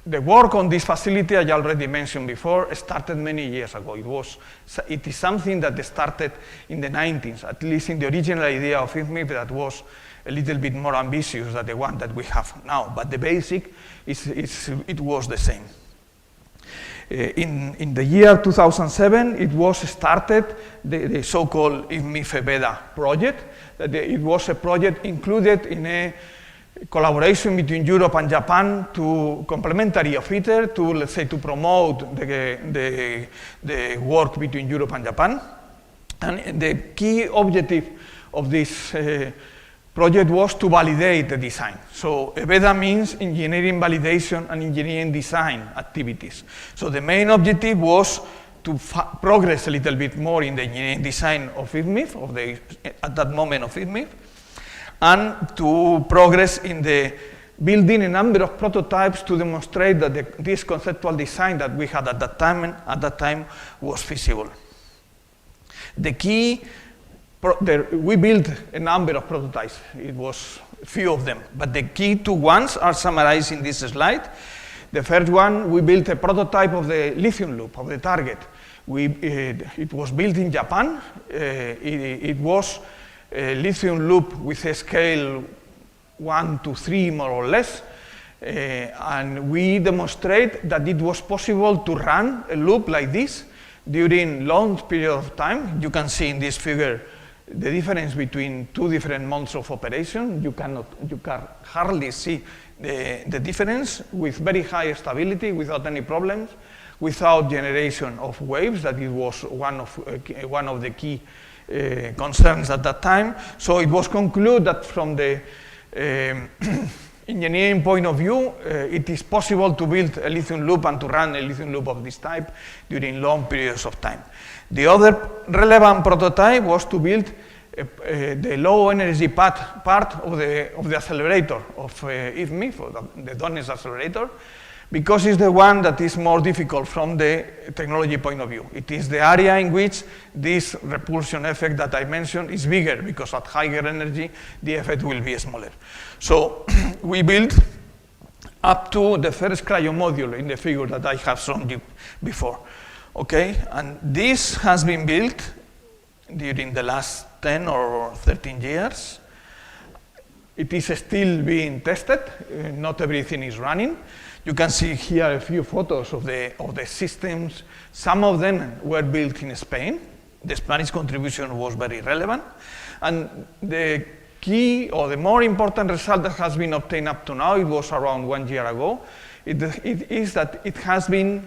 The work on this facility, I already mentioned before, started many years ago. It is something that started in the 90s, at least in the original idea of IFMIF that was a little bit more ambitious than the one that we have now, but the basic, it was the same. In the year 2007, it was started the so-called IFMIF-BEDA project. It was a project included in a collaboration between Europe and Japan to complementary of ITER to, let's say, to promote the work between Europe and Japan. And the key objective of this project was to validate the design. So BEDA means engineering validation and engineering design activities. So the main objective was to progress a little bit more in the engineering design of IFMIF, at that moment of IFMIF, and to progress in the building a number of prototypes to demonstrate that this conceptual design that we had at that time was feasible. The key, we built a number of prototypes. It was a few of them, but the key two ones are summarized in this slide. The first one, we built a prototype of the lithium loop, of the target. It was built in Japan. It was a lithium loop with a scale 1 to 3, more or less. And we demonstrate that it was possible to run a loop like this during long period of time. You can see in this figure the difference between two different months of operation. You can hardly see the difference, with very high stability, without any problems, without generation of waves. That it was one of the key concerns at that time. So it was concluded that from the engineering point of view, it is possible to build a lithium loop and to run a lithium loop of this type during long periods of time. The other relevant prototype was to build the low energy part of the accelerator of IFMIF, or the DONES accelerator, because it's the one that is more difficult from the technology point of view. It is the area in which this repulsion effect that I mentioned is bigger, because at higher energy, the effect will be smaller. So we built up to the first cryo module in the figure that I have shown you before. Okay, and this has been built during the last 10 or 13 years. It is still being tested. Not everything is running. You can see here a few photos of the systems. Some of them were built in Spain. The Spanish contribution was very relevant. And the key, or the more important result that has been obtained up to now, it was around 1 year ago, it is that it has been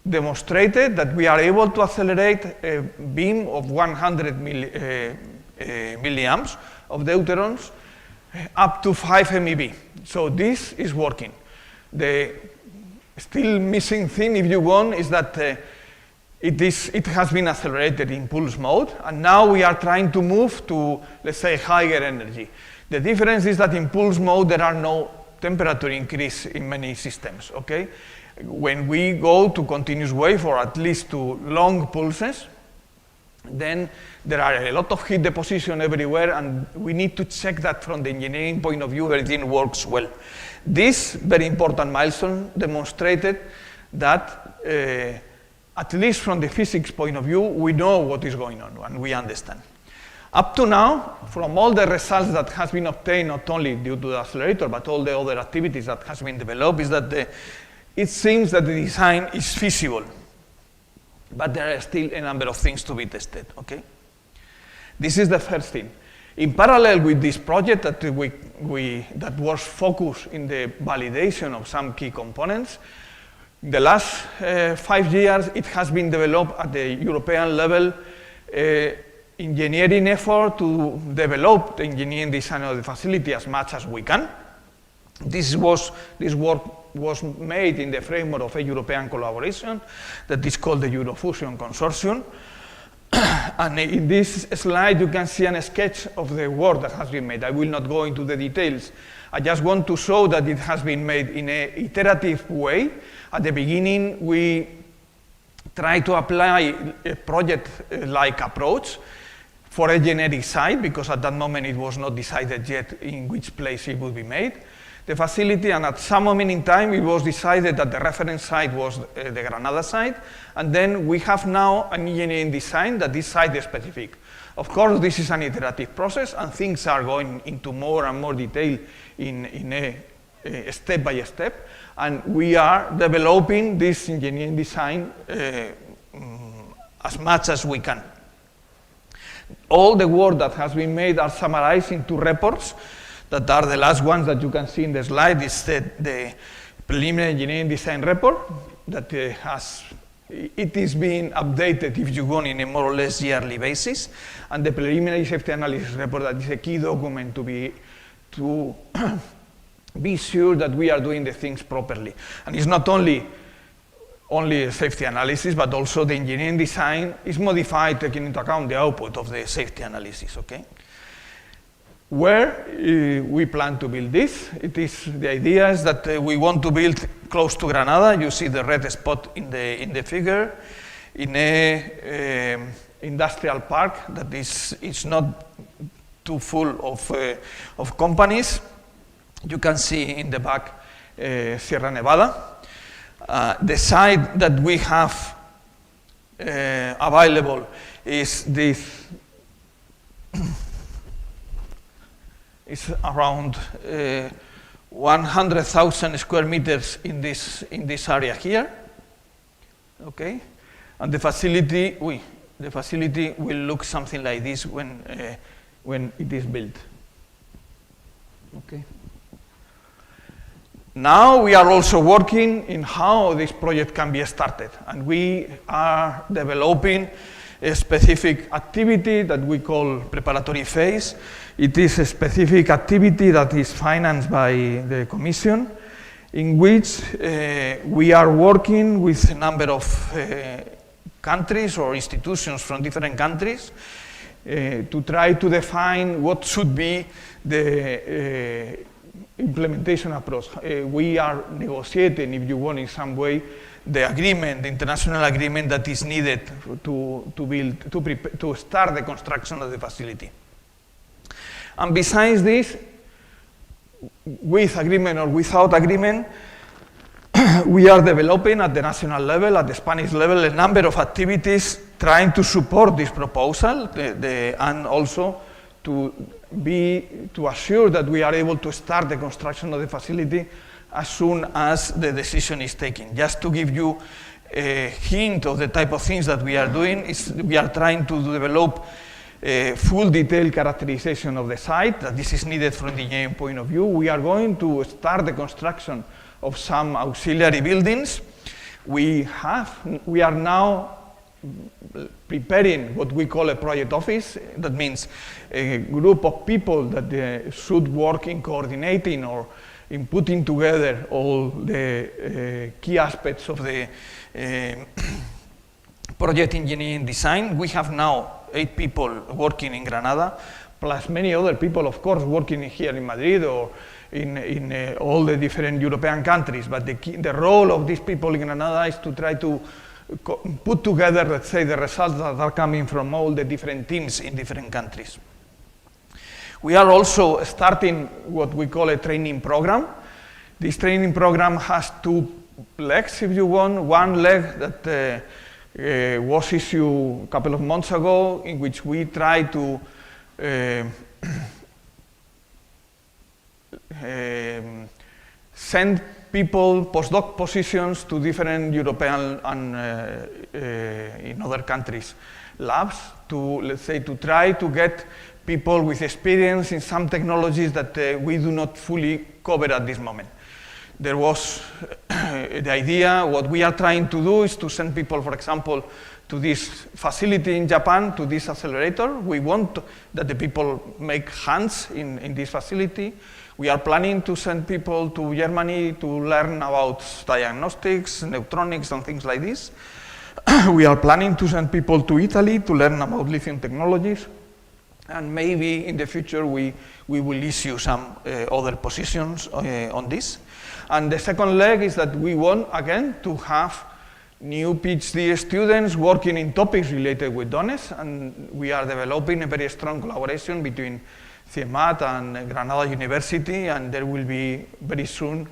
demonstrated that we are able to accelerate a beam of 100 milliamps of deuterons up to 5 MeV. So this is working. The still missing thing, if you want, is that it has been accelerated in pulse mode, and now we are trying to move to, let's say, higher energy. The difference is that in pulse mode there are no temperature increase in many systems, okay? When we go to continuous wave, or at least to long pulses, then there are a lot of heat deposition everywhere, and we need to check that from the engineering point of view everything works well. This very important milestone demonstrated that, at least from the physics point of view, we know what is going on and we understand. Up to now, from all the results that has been obtained, not only due to the accelerator, but all the other activities that has been developed, is that it seems that the design is feasible, but there are still a number of things to be tested, okay? This is the first thing. In parallel with this project that that was focused in the validation of some key components, the last 5 years it has been developed at the European level engineering effort to develop the engineering design of the facility as much as we can. This work was made in the framework of a European collaboration that is called the Fusion Consortium. And in this slide, you can see a sketch of the work that has been made. I will not go into the details. I just want to show that it has been made in an iterative way. At the beginning, we tried to apply a project-like approach for a generic site, because at that moment it was not decided yet in which place it would be made, the facility, and at some moment in time it was decided that the reference site was the Granada site, and then we have now an engineering design that is site-specific. Of course, this is an iterative process, and things are going into more and more detail in a step by step, and we are developing this engineering design as much as we can. All the work that has been made are summarized into reports that are the last ones that you can see in the slide. It's the preliminary engineering design report that it is being updated, if you want, in a more or less yearly basis, and the preliminary safety analysis report that is a key document to be sure that we are doing the things properly. And it's not only a safety analysis, but also the engineering design is modified taking into account the output of the safety analysis, okay? Where we plan to build this, the idea is that we want to build close to Granada. You see the red spot in the figure, in a industrial park that is not too full of companies. You can see in the back Sierra Nevada. The site that we have available is this. It's around 100,000 square meters in this area here. Okay, and the facility will look something like this when it is built. Okay. Now we are also working in how this project can be started, and we are developing a specific activity that we call preparatory phase. It is a specific activity that is financed by the Commission, in which we are working with a number of countries or institutions from different countries to try to define what should be the implementation approach. We are negotiating, if you want, in some way, the agreement, the international agreement that is needed to start the construction of the facility. And besides this, with agreement or without agreement, we are developing at the national level, at the Spanish level, a number of activities trying to support this proposal and also to assure that we are able to start the construction of the facility as soon as the decision is taken. Just to give you a hint of the type of things that we are doing, we are trying to develop a full detailed characterization of the site, that this is needed from the engineering point of view. We are going to start the construction of some auxiliary buildings. We are now preparing what we call a project office. That means a group of people that should work in coordinating or in putting together all the key aspects of the project engineering design. We have now 8 people working in Granada, plus many other people, of course, working here in Madrid or in all the different European countries. But the role of these people in Granada is to try to put together, let's say, the results that are coming from all the different teams in different countries. We are also starting what we call a training program. This training program has 2 legs, if you want. One leg that was issued a couple of months ago, in which we try to send people, postdoc positions, to different European and in other countries labs to, let's say, to try to get people with experience in some technologies that we do not fully cover at this moment. There was the idea, what we are trying to do is to send people, for example, to this facility in Japan, to this accelerator. We want that the people make hands in this facility. We are planning to send people to Germany to learn about diagnostics, neutronics, and things like this. We are planning to send people to Italy to learn about lithium technologies. And maybe in the future we will issue some other positions on this. And the second leg is that we want, again, to have new PhD students working in topics related with DONES, and we are developing a very strong collaboration between CIEMAT and Granada University, and there will be very soon,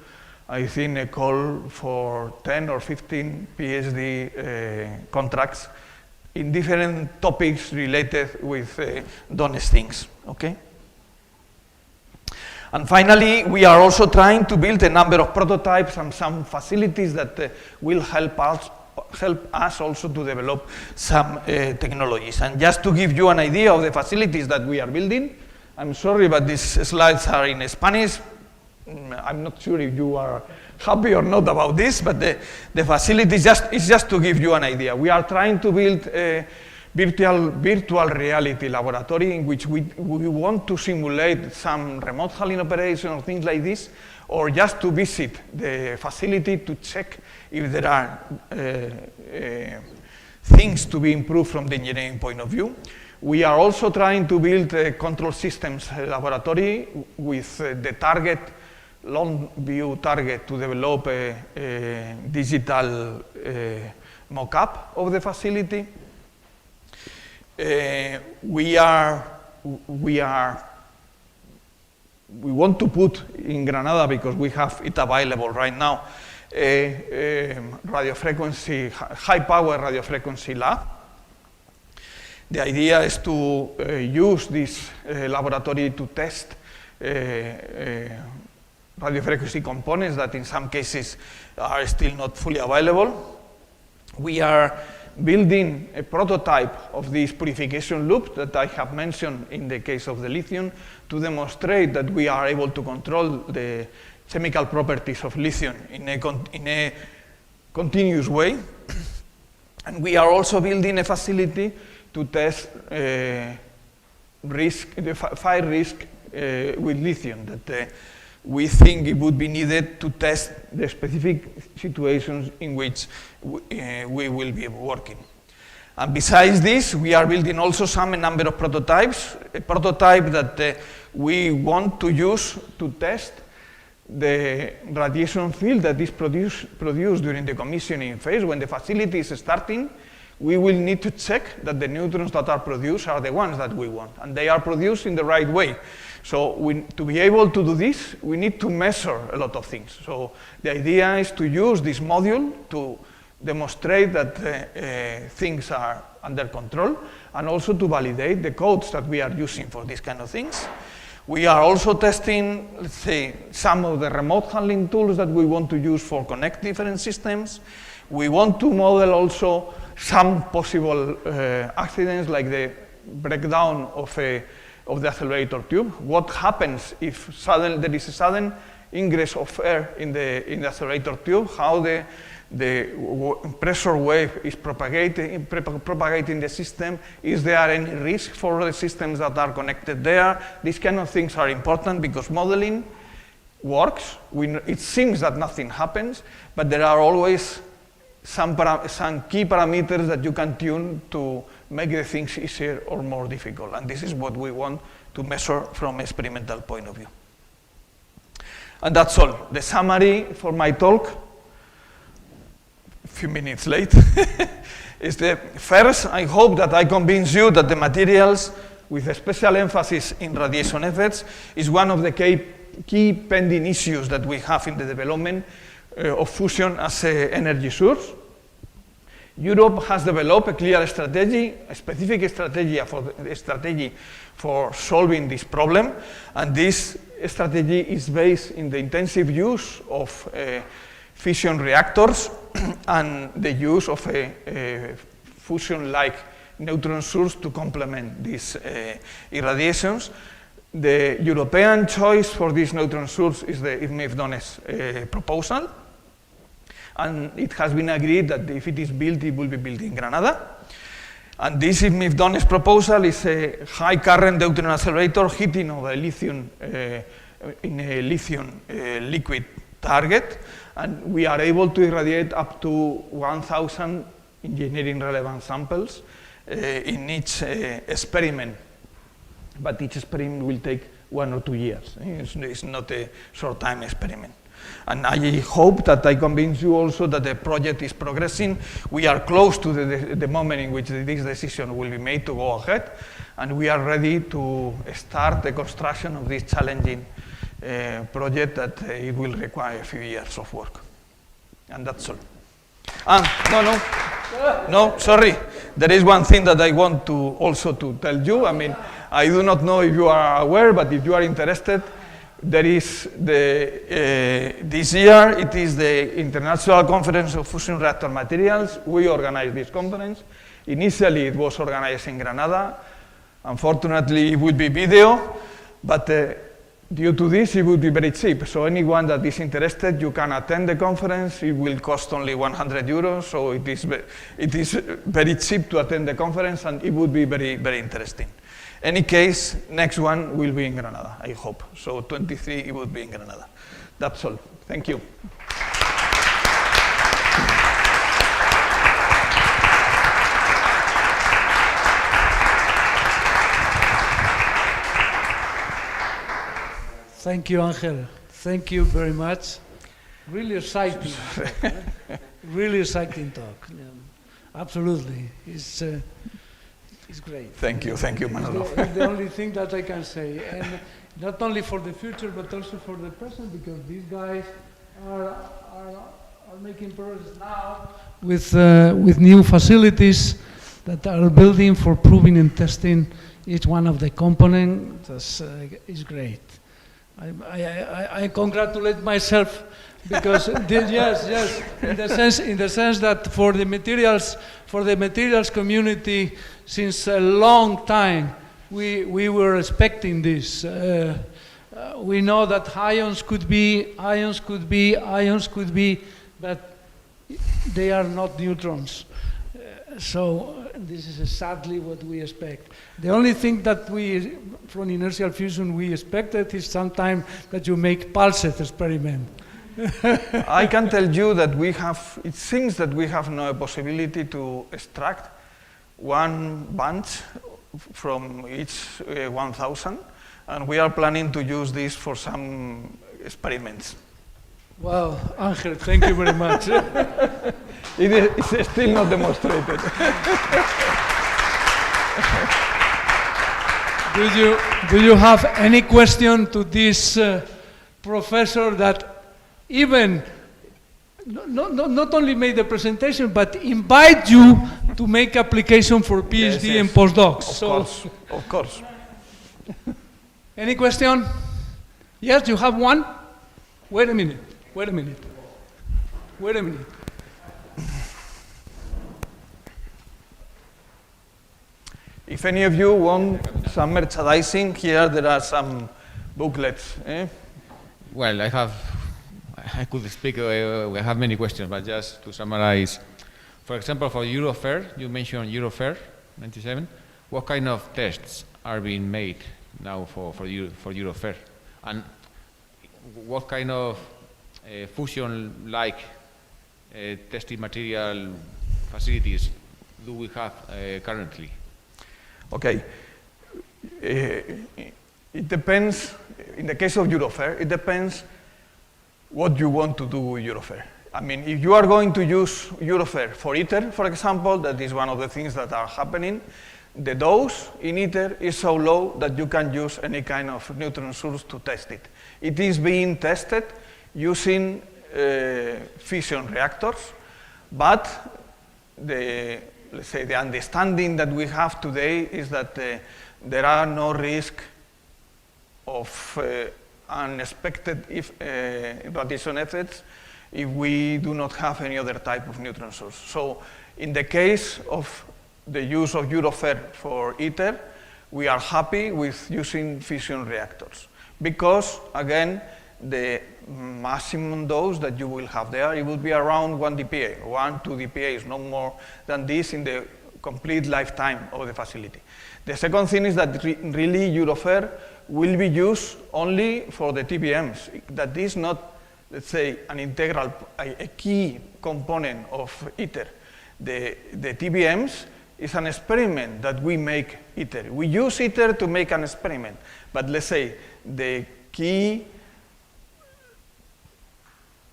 I think, a call for 10 or 15 PhD contracts in different topics related with DONES things, okay? And finally, we are also trying to build a number of prototypes and some facilities that will help us also to develop some technologies. And just to give you an idea of the facilities that we are building, I'm sorry, but these slides are in Spanish. I'm not sure if you are happy or not about this, but the facility is just to give you an idea. We are trying to build a virtual reality laboratory in which we want to simulate some remote handling operation or things like this, or just to visit the facility to check if there are things to be improved from the engineering point of view. We are also trying to build a control systems laboratory with the target, long view target, to develop a digital mock-up of the facility. We want to put in Granada, because we have it available right now, a high power radio frequency lab. The idea is to use this laboratory to test radio frequency components that in some cases are still not fully available. We are building a prototype of this purification loop that I have mentioned in the case of the lithium, to demonstrate that we are able to control the chemical properties of lithium in a continuous way. And we are also building a facility to test fire risk with lithium, that we think it would be needed to test the specific situations in which we will be working. And besides this, we are building also a number of prototypes. A prototype that we want to use to test the radiation field that is produced during the commissioning phase. When the facility is starting, we will need to check that the neutrons that are produced are the ones that we want, and they are produced in the right way. So to be able to do this, we need to measure a lot of things. So the idea is to use this module to demonstrate that things are under control, and also to validate the codes that we are using for these kind of things. We are also testing, let's say, some of the remote handling tools that we want to use for connect different systems. We want to model also some possible accidents, like the breakdown of the accelerator tube. What happens if there is a sudden ingress of air in the accelerator tube? How the pressure wave is propagating the system? Is there any risk for the systems that are connected there? These kind of things are important, because modeling works. It seems that nothing happens, but there are always some key parameters that you can tune to make the things easier or more difficult. And this is what we want to measure from an experimental point of view. And that's all. The summary for my talk, a few minutes late, is the first, I hope that I convince you that the materials, with a special emphasis in radiation effects, is one of the key pending issues that we have in the development of fusion as an energy source. Europe has developed a clear strategy, a specific strategy for solving this problem, and this strategy is based in the intensive use of fission reactors and the use of a fusion-like neutron source to complement these irradiations. The European choice for this neutron source is the IFMIF-DONES proposal, and it has been agreed that if it is built, it will be built in Granada. And this IFMIF-DONES proposal is a high current deuterium accelerator heating of a lithium in a lithium liquid target, and we are able to irradiate up to 1,000 engineering relevant samples in each experiment. But each experiment will take 1 or 2 years. It's not a short-time experiment. And I hope that I convince you also that the project is progressing. We are close to the moment in which this decision will be made to go ahead, and we are ready to start the construction of this challenging project that it will require a few years of work. And that's all. No, sorry. There is one thing that I want to also to tell you. I mean, I do not know if you are aware, but if you are interested, There is this year, it is the International Conference of Fusion Reactor Materials. We organized this conference. Initially, it was organized in Granada. Unfortunately, it would be video, but due to this, it would be very cheap. So anyone that is interested, you can attend the conference. It will cost only 100 euros, so it is very cheap to attend the conference, and it would be very, very interesting. Any case, next one will be in Granada, I hope. So 23, it would be in Granada. That's all. Thank you. Thank you, Angel. Thank you very much. Really exciting talk, really exciting talk. Yeah. Absolutely. It's great. Thank you, Manolo. It's the only thing that I can say. And not only for the future, but also for the present, because these guys are making progress now with new facilities that are building for proving and testing each one of the components. Is great. I congratulate myself because yes, in the sense that for the materials community, since a long time we were expecting this. We know that ions could be, but they are not neutrons. So this is sadly what we expect. The only thing that we, from inertial fusion, we expected is sometime that you make pulsed experiment. I can tell you that it seems that we have no possibility to extract one bunch from each 1,000, and we are planning to use this for some experiments. Well, Angel, thank you very much. It's still not demonstrated. Do you have any question to this professor that even not only made the presentation, but invite you to make application for PhD and postdocs? Of course. Any question? Yes, you have one? Wait a minute. If any of you want some merchandising, here there are some booklets. Well, I could speak, we have many questions, but just to summarize, for example, for Eurofair, you mentioned Eurofair 97. What kind of tests are being made now for Eurofair? And what kind of fusion-like testing material facilities do we have currently? Okay. It depends, in the case of Eurofair, it depends what you want to do with Eurofair. I mean, if you are going to use Eurofair for ITER, for example, that is one of the things that are happening, the dose in ITER is so low that you can use any kind of neutron source to test it. It is being tested using fission reactors, but let's say the understanding that we have today is that there are no risk of unexpected radiation effects if we do not have any other type of neutron source. So in the case of the use of Eurofair for ITER, we are happy with using fission reactors because, again, the maximum dose that you will have there, it will be around 1 dPa, 1, 2 dPa, no more than this in the complete lifetime of the facility. The second thing is that really Eurofair will be used only for the TBMs. That is not, let's say, an integral, a key component of ITER. The TBMs is an experiment that we make ITER. We use ITER to make an experiment, but let's say the key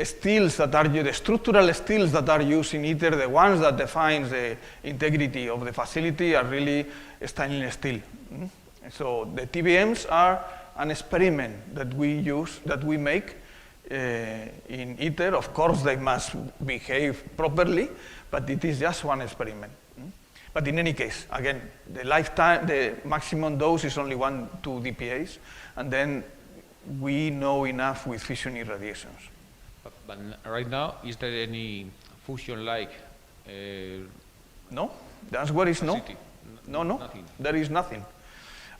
steels that are the structural steels that are used in ITER, the ones that define the integrity of the facility, are really stainless steel. So the TBMs are an experiment that we use, that we make in ITER. Of course, they must behave properly, but it is just one experiment. But in any case, again, the maximum dose is only 1, 2 dPAs, and then we know enough with fission irradiations. But right now, is there any fusion-like No, the answer is no. facility? No, no, Nothing. there is nothing.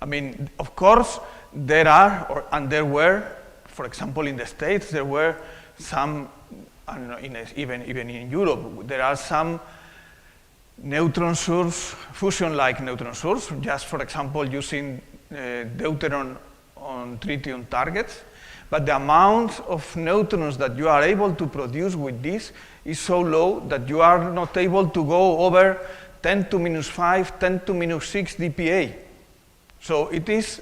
I mean, of course, there are, and there were, for example, in the States, there were some, I don't know, even in Europe, there are some neutron source, fusion-like neutron source, just for example, using deuteron on tritium targets. But the amount of neutrons that you are able to produce with this is so low that you are not able to go over 10 to minus 5, 10 to minus 6 dPa. So it is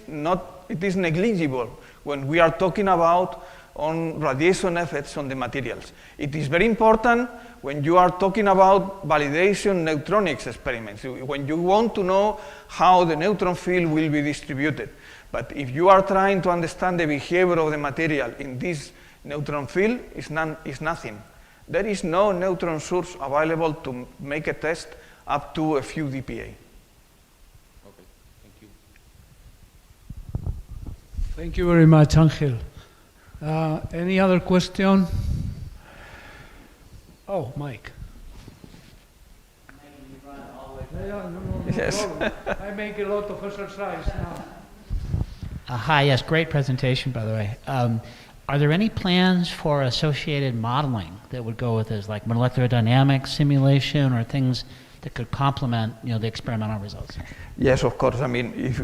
negligible when we are talking about on radiation effects on the materials. It is very important when you are talking about validation neutronics experiments, when you want to know how the neutron field will be distributed. But if you are trying to understand the behavior of the material in this neutron field, it's nothing. There is no neutron source available to make a test up to a few dPa. Okay, thank you. Thank you very much, Angel. Any other question? Oh, Mike. Yes. I make a lot of exercise now. Hi, yes, great presentation, by the way. Are there any plans for associated modeling that would go with this, like molecular dynamics simulation or things that could complement, the experimental results? Yes, of course. I mean, if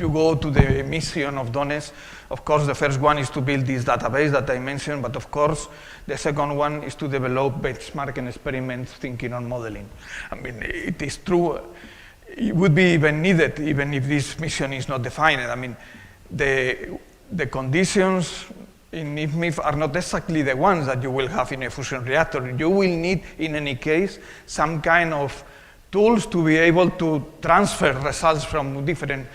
you go to the mission of DONES, of course, the first one is to build this database that I mentioned, but of course, the second one is to develop benchmarking experiments thinking on modeling. I mean, it is true. It would be even needed, even if this mission is not defined. I mean, the conditions in IFMIF are not exactly the ones that you will have in a fusion reactor. You will need, in any case, some kind of tools to be able to transfer results from different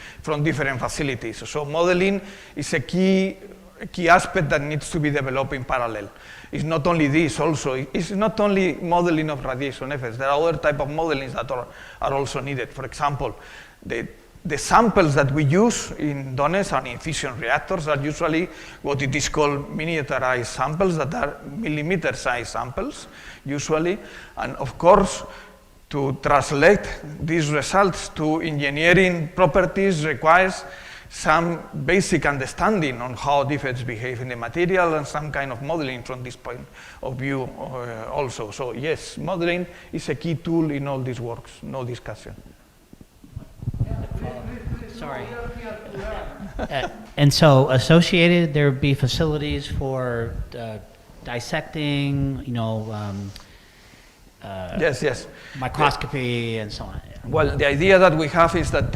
facilities. So modeling is a key aspect that needs to be developed in parallel. It's not only this also, it's not only modeling of radiation effects, there are other type of modelings that are also needed. For example, the samples that we use in DONES and in fission reactors are usually what it is called miniaturized samples that are millimeter-sized samples, usually. And of course, to translate these results to engineering properties requires some basic understanding on how defects behave in the material and some kind of modeling from this point of view also. So yes, modeling is a key tool in all these works, no discussion. Sorry. And so associated, there would be facilities for dissecting, Yes. microscopy and so on. Well, the idea that we have is that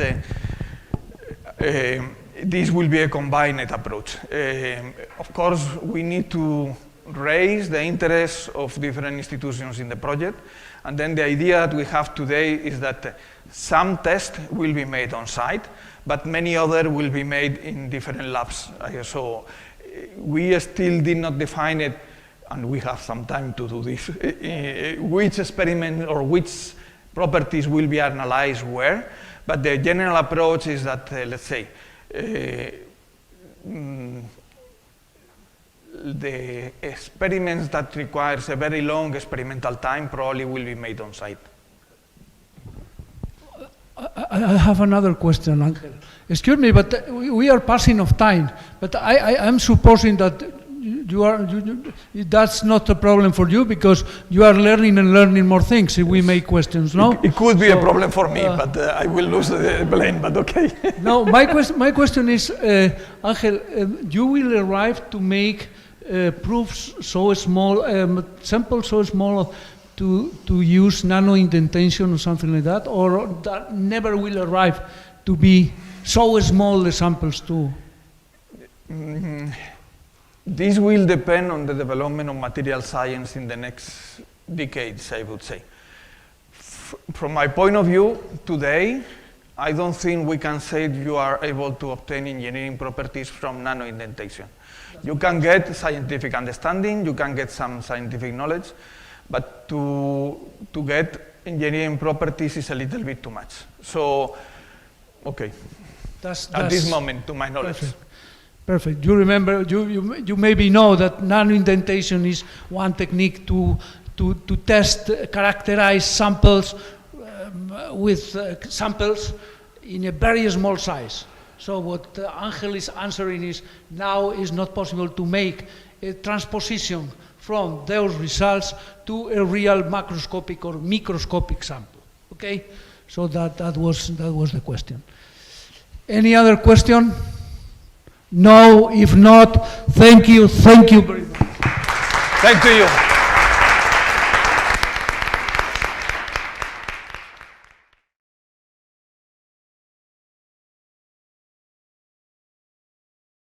this will be a combined approach. Of course, we need to raise the interest of different institutions in the project. And then the idea that we have today is that some tests will be made on site, but many other will be made in different labs. So we still did not define it, and we have some time to do this, which experiment or which properties will be analyzed where. But the general approach is that, let's say, the experiments that requires a very long experimental time probably will be made on site. I have another question, Angel. Excuse me, but we are passing of time. But I am supposing that that's not a problem for you because you are learning more things if we make questions, no? It could be a problem for me, but I will lose the blame, but okay. No, my question is, Angel, you will arrive to make proofs so small, samples so small to use nano indentation or something like that, or that never will arrive to be so small the samples too? This will depend on the development of material science in the next decades, I would say. From my point of view, today, I don't think we can say you are able to obtain engineering properties from nano indentation. You can get scientific understanding, you can get some scientific knowledge, but to get engineering properties is a little bit too much. So, okay. At this moment, to my knowledge. Perfect. Perfect. You remember, you maybe know that nano-indentation is one technique to test, characterize samples with samples in a very small size. So what Angel is answering is, now is not possible to make a transposition from those results to a real macroscopic or microscopic sample. Okay? So that was the question. Any other question? No, if not, thank you very much. Thank you.